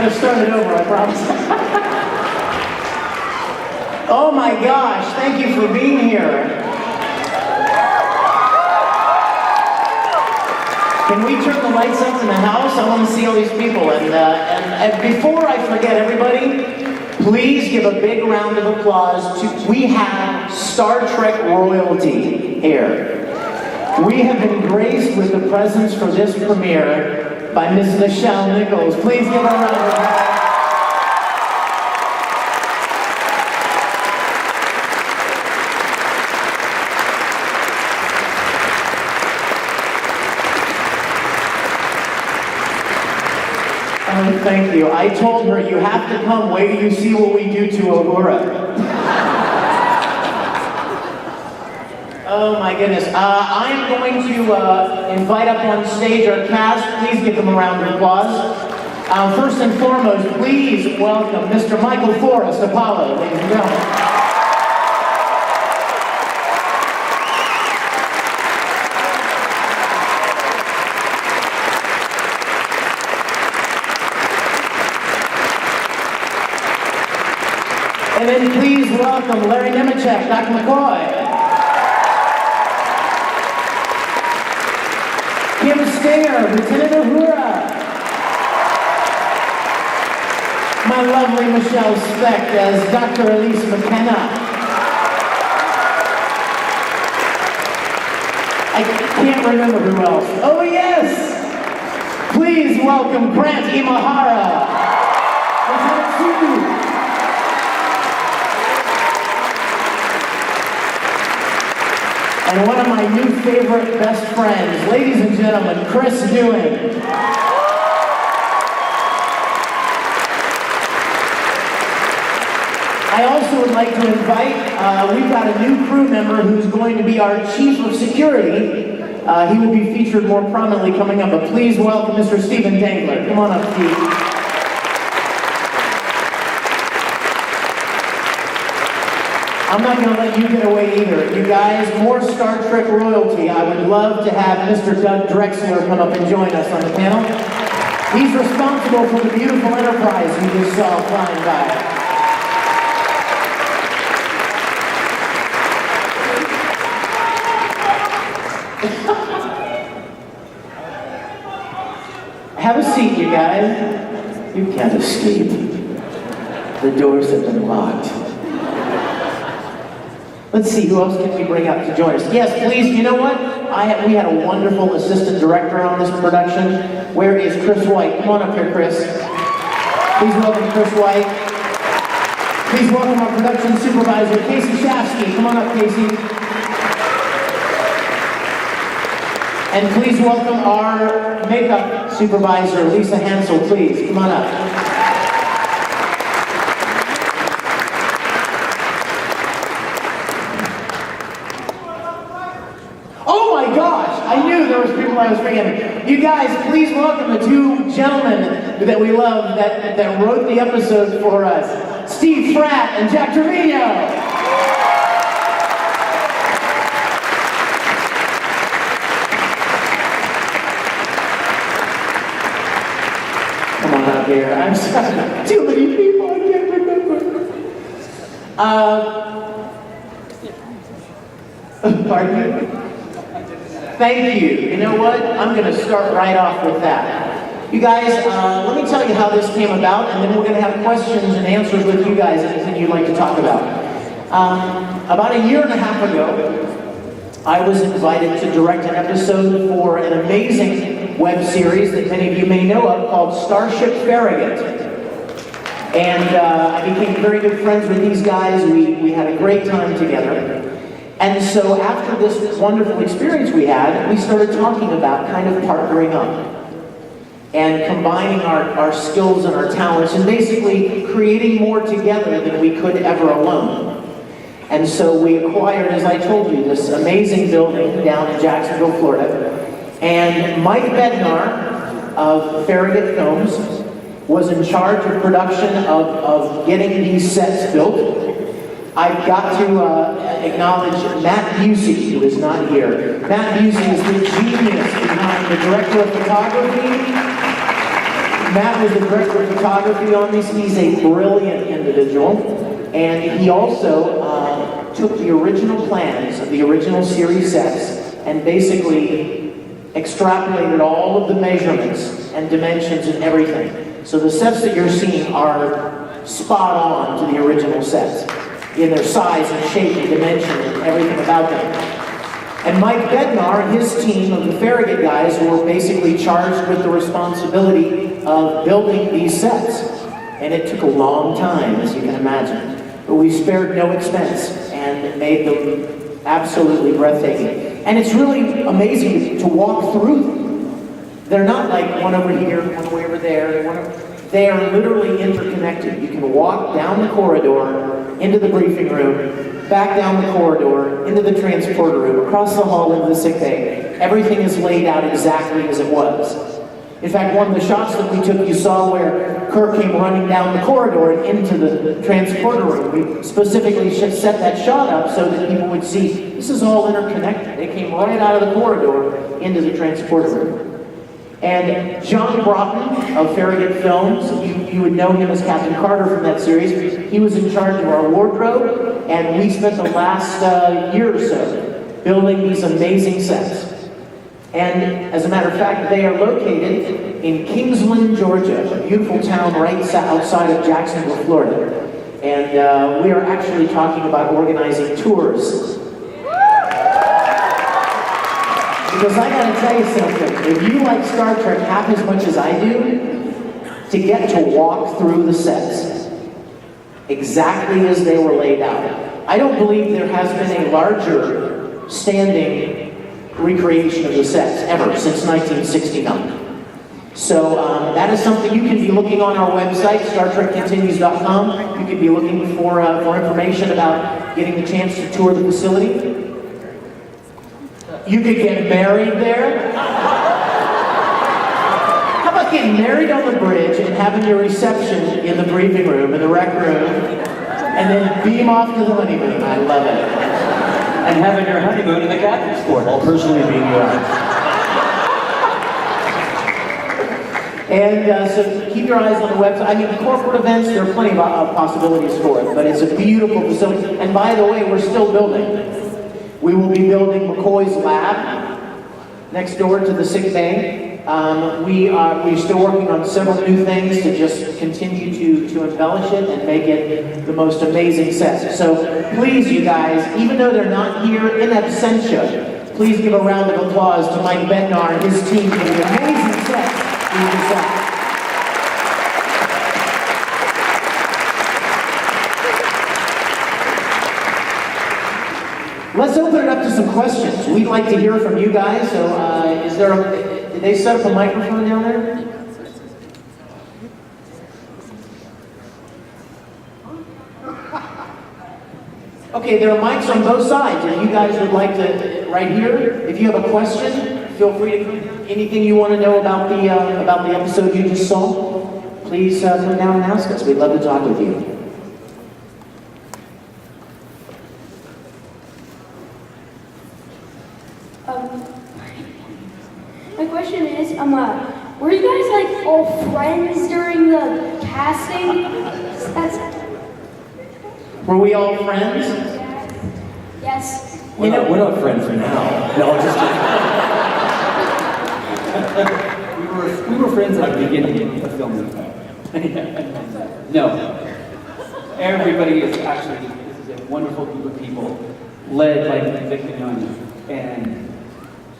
Start it over, I promise. Oh my gosh, thank you for being here. Can we turn the lights up in the house? I want to see all these people. And before I forget, everybody, please give a big round of applause to, we have Star Trek royalty here. We have been graced with the presence for this premiere by Miss Nichelle Nichols. Please give her a round of applause. Oh, thank you. I told her, you have to come. Wait till you see what we do to Uhura. Oh my goodness. I am going to invite up on stage our cast. Please give them a round of applause. First and foremost, please welcome Mr. Michael Forrest, Apollo, ladies and gentlemen. And then please welcome Larry Nemechek, Doc McCoy. Kim Stinger, Lieutenant Uhura. My lovely Michelle Speck as Dr. Elise McKenna. I can't remember who else. Oh yes! Please welcome Grant Imahara. Lieutenant Sulu. And one of my new favorite best friends, ladies and gentlemen, Chris Doohan. I also would like to invite, we've got a new crew member who's going to be our chief of security. He will be featured more prominently coming up, but please welcome Mr. Stephen Dangler. Come on up, Steve. I'm not going to let you get away either. You guys, more Star Trek royalty. I would love to have Mr. Doug Drexler come up and join us on the panel. He's responsible for the beautiful Enterprise you just saw flying by. Have a seat, you guys. You can't escape. The doors have been locked. Let's see, who else can we bring up to join us? Yes, please, you know what? We had a wonderful assistant director on this production. Where is Chris White? Come on up here, Chris. Please welcome Chris White. Please welcome our production supervisor, Casey Shafsky. Come on up, Casey. And please welcome our makeup supervisor, Lisa Hansel, please. Come on up. Oh my gosh, I knew there was people I was forgetting. You guys, please welcome the two gentlemen that we love that wrote the episode for us. Steve Fratt and Jack Trevino. Here. I'm sorry. Too many people, I can't remember. Pardon me? Thank you. You know what? I'm going to start right off with that. You guys, let me tell you how this came about, and then we're going to have questions and answers with you guys, anything you'd like to talk about. About a year and a half ago, I was invited to direct an episode for an amazing web series that many of you may know of called Starship Farragut. And I became very good friends with these guys. We had a great time together. And so after this wonderful experience we had, we started talking about kind of partnering up and combining our skills and our talents and basically creating more together than we could ever alone. And so we acquired, as I told you, this amazing building down in Jacksonville, Florida. And Mike Bednar of Farragut Films was in charge of production of getting these sets built. I've got to acknowledge Matt Busey, who is not here. Matt Busey is the genius behind the director of photography. Matt was the director of photography on these. He's a brilliant individual. And he also took the original plans of the original series sets and basically extrapolated all of the measurements and dimensions and everything. So the sets that you're seeing are spot on to the original sets in their size and shape and dimension and everything about them. And Mike Bednar and his team of the Farragut guys were basically charged with the responsibility of building these sets. And it took a long time, as you can imagine. But we spared no expense and made them absolutely breathtaking. And it's really amazing to walk through them. They're not like one over here, one way over there. They are literally interconnected. You can walk down the corridor into the briefing room, back down the corridor, into the transporter room, across the hall into the sick bay. Everything is laid out exactly as it was. In fact, one of the shots that we took, you saw where Kirk came running down the corridor and into the transporter room. We specifically set that shot up so that people would see this is all interconnected. They came right out of the corridor into the transporter room. And John Broughton of Farragut Films, you would know him as Captain Carter from that series. He was in charge of our wardrobe, and we spent the last year or so building these amazing sets. And as a matter of fact, they are located in Kingsland, Georgia, a beautiful town right outside of Jacksonville, Florida. And we are actually talking about organizing tours. Because I gotta tell you something, if you like Star Trek half as much as I do, to get to walk through the sets exactly as they were laid out. I don't believe there has been a larger standing recreation of the sets ever since 1969. So that is something you can be looking on our website, StarTrekContinues.com. You can be looking for information about getting the chance to tour the facility. You could get married there. How about getting married on the bridge and having your reception in the briefing room, in the rec room, and then beam off to the honeymoon? I love it. And having your honeymoon in the captain's quarters. I'll personally beam you out. And so keep your eyes on the website. I mean, corporate events, there are plenty of possibilities for it, but it's a beautiful facility. And by the way, we're still building. We will be building McCoy's lab next door to the sick bay. We're still working on several new things to just continue to embellish it and make it the most amazing set. So please, you guys, even though they're not here in absentia, please give a round of applause to Mike Bednar and his team for the amazing set we designed. Let's open it up to some questions. We'd like to hear from you guys. So, did they set up a microphone down there? Okay, there are mics on both sides. If you guys would like to, right here, if you have a question, feel free to, anything you want to know about the episode you just saw, please come down and ask us. We'd love to talk with you. My question is, were you guys like all friends during the casting? Were we all friends? Yes. We're not friends for now. No, just we were friends at the beginning of filming. No. Everybody is actually, this is a wonderful group of people led by Vic Mignogna. And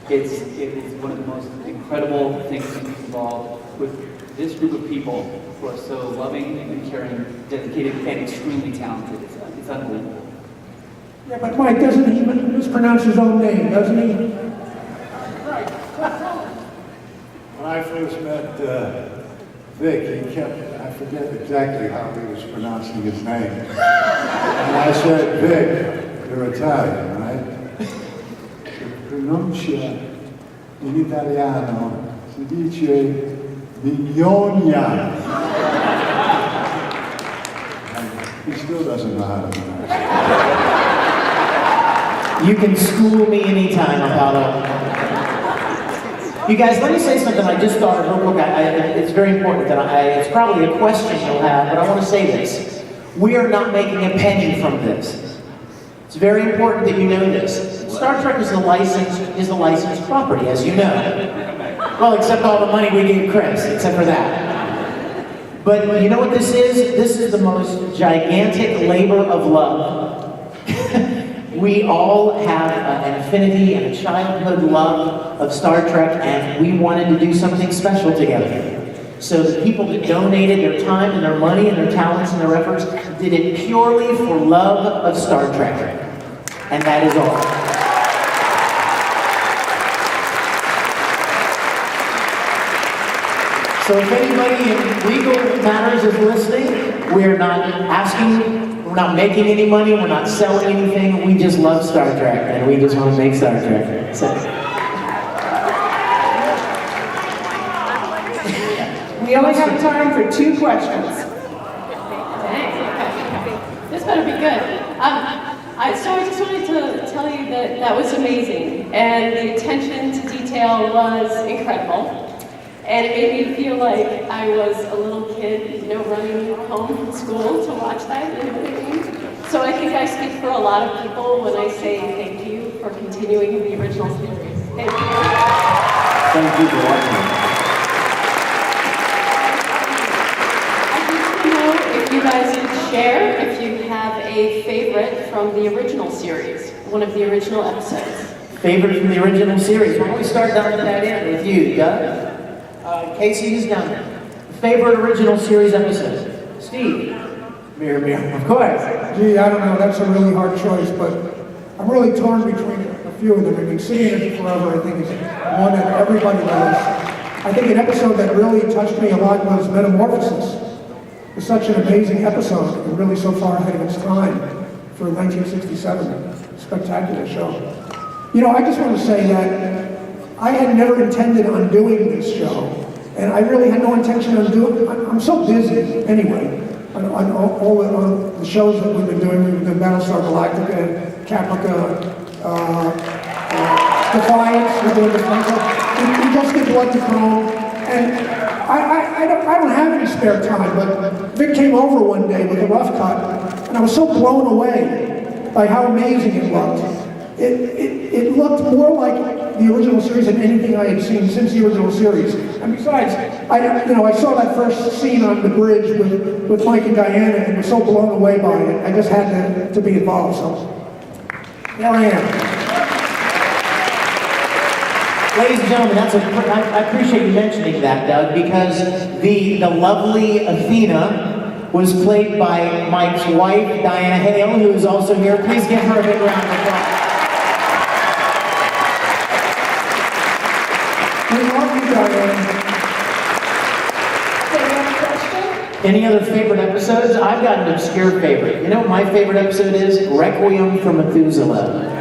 it is one of the most incredible things to be involved with this group of people who are so loving and caring, dedicated, and extremely talented. It's unbelievable. Yeah, but Mike, doesn't he mispronounce his own name, doesn't he? Right. When I first met Vic, he kept, I forget exactly how he was pronouncing his name. And I said, Vic, you're Italian, right? Pronuncia in italiano si dice Mignogna. He still doesn't know how to pronounce it. You can school me anytime, Apollo. You guys, let me say something I just thought of real quick. It's very important that it's probably a question you'll have, but I want to say this. We are not making a penny from this. It's very important that you know this. Star Trek is the licensed property, as you know. Well, except all the money we gave Chris, except for that. But you know what this is? This is the most gigantic labor of love. We all have an affinity and a childhood love of Star Trek, and we wanted to do something special together. So the people that donated their time and their money and their talents and their efforts did it purely for love of Star Trek. And that is all. So if anybody in legal matters is listening, we're not making any money, we're not selling anything, we just love Star Trek, and we just want to make Star Trek. So. We only have time for 2 questions. Dang. This better be good. I just wanted to tell you that was amazing, and the attention to detail was incredible. And it made me feel like I was a little kid, running home from school to watch that, you know what I mean? So I think I speak for a lot of people when I say thank you for continuing the original series. Thank you. Thank you for watching. I'd like to know if you guys could share if you have a favorite from the original series, one of the original episodes. Favorite from the original series? Why don't we start down at that end with you, Doug? Casey is down there. Favorite original series episode? Steve? Mirror, mirror, of course. Gee, I don't know, that's a really hard choice, but I'm really torn between a few of them. I've been sitting in it forever, I think it's one that everybody loves. I I think an episode that really touched me a lot was Metamorphosis. It was such an amazing episode, and really so far ahead of its time for 1967. Spectacular show. You know, I just want to say that I had never intended on doing this show, and I really had no intention on doing it. I'm so busy anyway on all the shows that we've been doing. We've been Battlestar Galactica, Caprica, Defiance, we're doing we just did Blood to Chrome, and I don't have any spare time, but Vic came over one day with a rough cut, and I was so blown away by how amazing it looked. It looked more like the original series than anything I had seen since the original series. And besides, I saw that first scene on the bridge with Mike and Diana and was so blown away by it. I just had to be involved, so there I am. Ladies and gentlemen, I appreciate you mentioning that, Doug, because the lovely Athena was played by Mike's wife, Diana Hale, who is also here. Please give her a big round of applause. We love you, Diana. Any other favorite episodes? I've got an obscure favorite. You know what my favorite episode is? Requiem for Methuselah.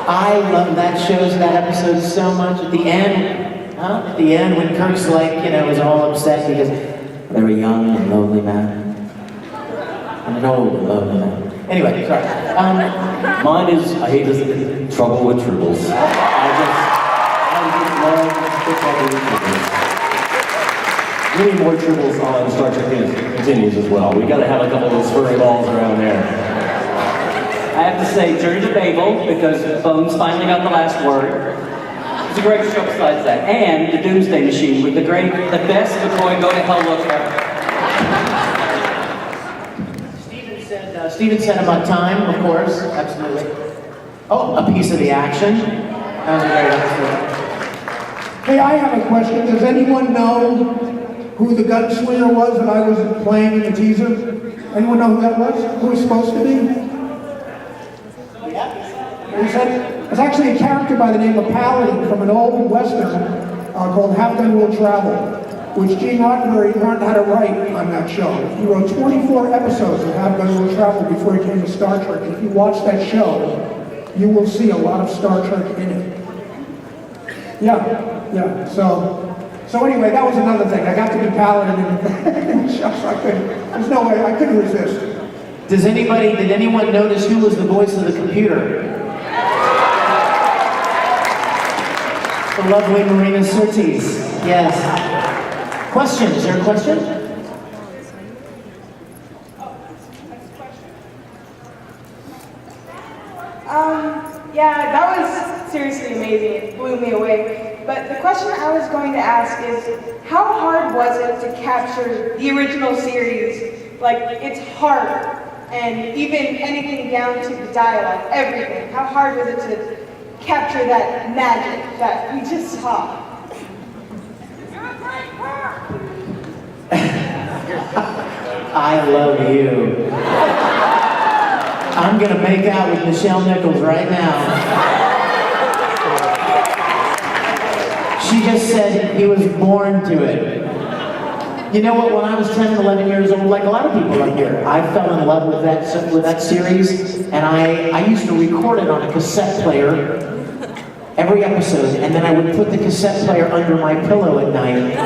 I love that episode so much. At the end, when Kirk's was all upset because they were young and lonely man. I'm an old and lonely man. Anyway, sorry. Mine is, I hate this, Trouble with Tribbles. I just love the Trouble with Tribbles. We need more Tribbles on Star Trek Continues as well. We gotta have a couple of those furry balls around there. I have to say, Journey to Babel, because Bones finally got the last word. It's a great show besides that. And The Doomsday Machine with the best McCoy Go to Hell look ever. Steven said about time, of course, absolutely. Oh, a piece of the action. That was a great episode. Hey, I have a question. Does anyone know who the gunslinger was that I was playing in the teaser? Anyone know who that was? Who was supposed to be? It's actually a character by the name of Paladin from an old Western called Have Gun Will Travel, which Gene Roddenberry learned how to write on that show. He wrote 24 episodes of Have Gun Will Travel before he came to Star Trek. And if you watch that show, you will see a lot of Star Trek in it. Yeah. So anyway, that was another thing. I got to be Paladin in the show, so there's no way, I couldn't resist. Did anyone notice who was the voice of the computer? The lovely Marina Sirtis. Yes. Question? Is there a question? Yeah, that was seriously amazing. It blew me away. But the question I was going to ask is, how hard was it to capture the original series? Like, it's hard. And even anything down to the dialogue, everything. How hard was it to capture that magic that we just saw? I love you. I'm gonna make out with Michelle Nichols right now. She just said he was born to it. You know what, when I was 10 and 11 years old, like a lot of people up here, I fell in love with that series, and I used to record it on a cassette player every episode, and then I would put the cassette player under my pillow at night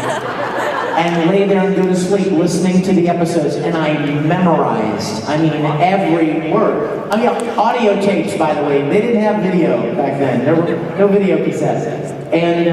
and lay there and go to sleep listening to the episodes, and I memorized, every word. Audio tapes, by the way, they didn't have video back then. There were no video cassettes. And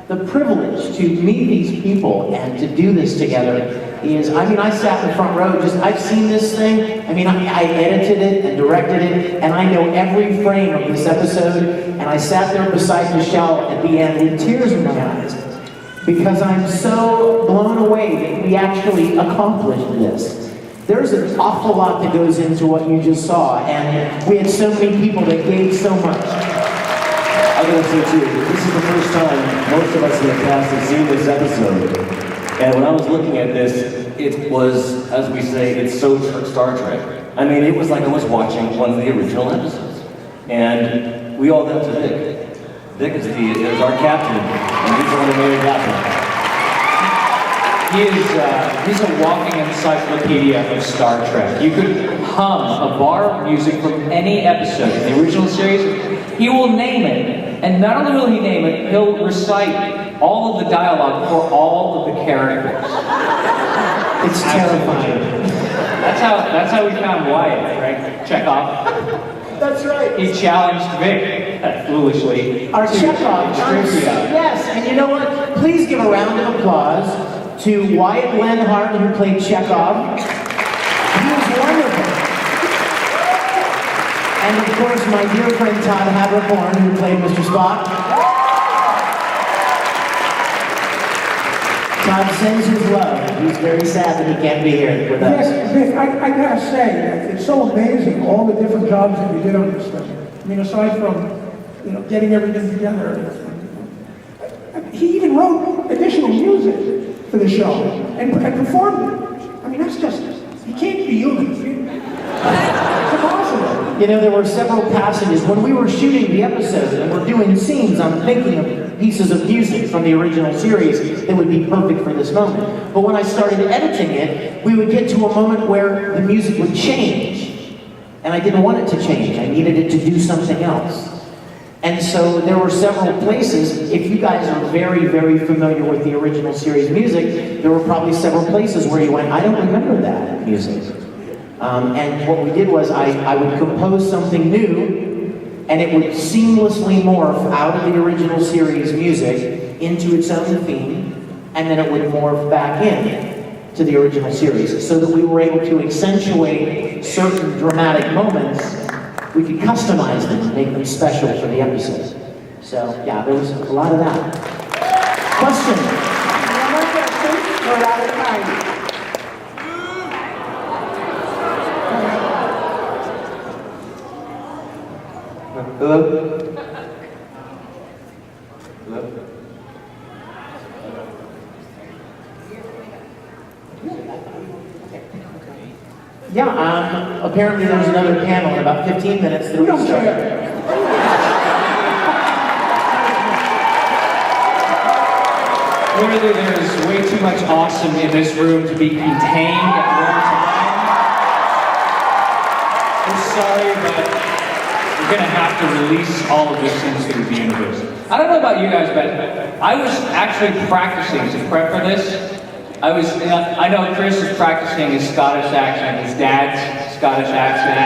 the privilege to meet these people and to do this together is, I sat in the front row, I've seen this thing, I edited it and directed it, and I know every frame of this episode, and I sat there beside Michelle at the end with tears in my eyes, because I'm so blown away that we actually accomplished this. There's an awful lot that goes into what you just saw, and we had so many people that gave so much. I gotta say too, this is the first time most of us in the cast have seen this episode. And when I was looking at this, it was, as we say, it's so Star Trek. It was like I was watching one of the original episodes. And we all got to Vic. Dick is our captain, and he's the one who made it happen. He's a walking encyclopedia of Star Trek. You could hum a bar of music from any episode in the original series. He will name it, and not only will he name it, he'll recite all of the dialogue for all of the characters. It's terrifying. That's how we found Wyatt, right? Chekhov. That's right. He challenged Vic, foolishly, Our to Chekhov. trivia. Yes, and you know what? Please give a round of applause to Wyatt Lenhart, who played Chekhov. He was wonderful. And of course, my dear friend Todd Haberkorn, who played Mr. Spock. Todd sends his love. He's very sad that he can't be here with us. Yes, Vic, I gotta say, it's so amazing, all the different jobs that you did on this thing. I mean, aside from, getting everything together. He even wrote additional music for the show and performed it. I mean, that's just, he can't be human. It's impossible. You know, there were several passages when we were shooting the episode and we're doing scenes. I'm thinking of pieces of music from the original series that would be perfect for this moment. But when I started editing it, we would get to a moment where the music would change. And I didn't want it to change. I needed it to do something else. And so there were several places, if you guys are very, very familiar with the original series music, there were probably several places where you went, I don't remember that music. And what we did was I would compose something new, and it would seamlessly morph out of the original series music into its own theme, and then it would morph back in to the original series, so that we were able to accentuate certain dramatic moments. We could customize them and make them special for the episode. So, yeah, there was a lot of that. Question? One more question. We're out of time. Hello? Hello? Yeah, apparently there's another panel in about 15 minutes that We don't start. care. Clearly there's way too much awesome in this room to be contained at one time. We're sorry, but we're gonna have to release all of this into the universe. I don't know about you guys, but I was actually practicing to prep for this. I know Chris is practicing his Scottish accent, his dad's Scottish accent.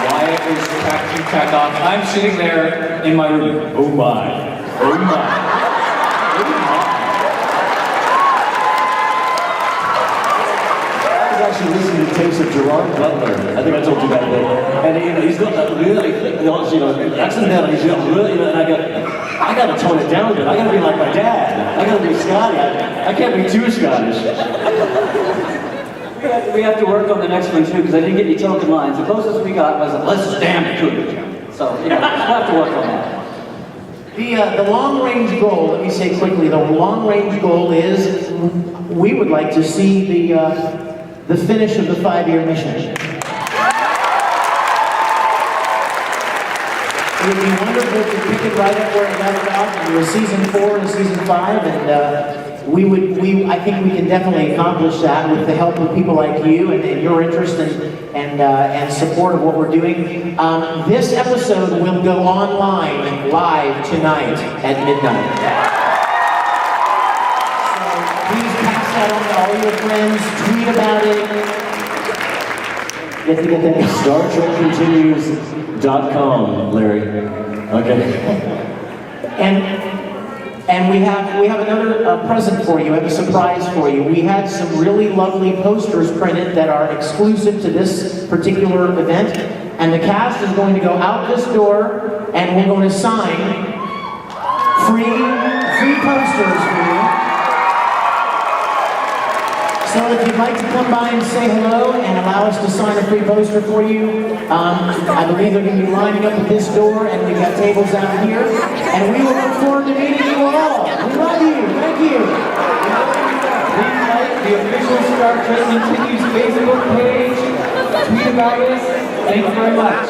Wyatt is practicing Chekhov. I'm sitting there in my room. Oh my. Oh my. Oh my. I was actually listening to tapes of Gerard Butler. I think I told you that bit. And he's got that really, accidental, he's got really, and I gotta tone it down a bit. I gotta be like my dad. I gotta be Scotty. I can't be too Scottish. We have to work on the next one too, because I didn't get any token lines. The closest we got was, let's damn good. So, we'll have to work on that. The long-range goal, let me say quickly, the long-range goal is we would like to see the finish of the 5-year mission. It would be wonderful to pick it right up where it left off and do a season 4 and a season 5, and I think we can definitely accomplish that with the help of people like you and your interest and support of what we're doing. This episode will go online live tonight at midnight. So please pass that on to all your friends, tweet about it. You have to get that. Star Trek Continues.com, Larry. Okay. And we have another present for you, we have a surprise for you. We had some really lovely posters printed that are exclusive to this particular event, and the cast is going to go out this door, and we're going to sign free posters for you. So if you'd like to come by and say hello and allow us to sign a free poster for you, I believe they're going to be lining up at this door, and we've got tables out here, and we will look forward to meeting you all. We love you. Thank you. Please like the official Star Trek Continues Facebook page. Tweet about us. Thank you very much.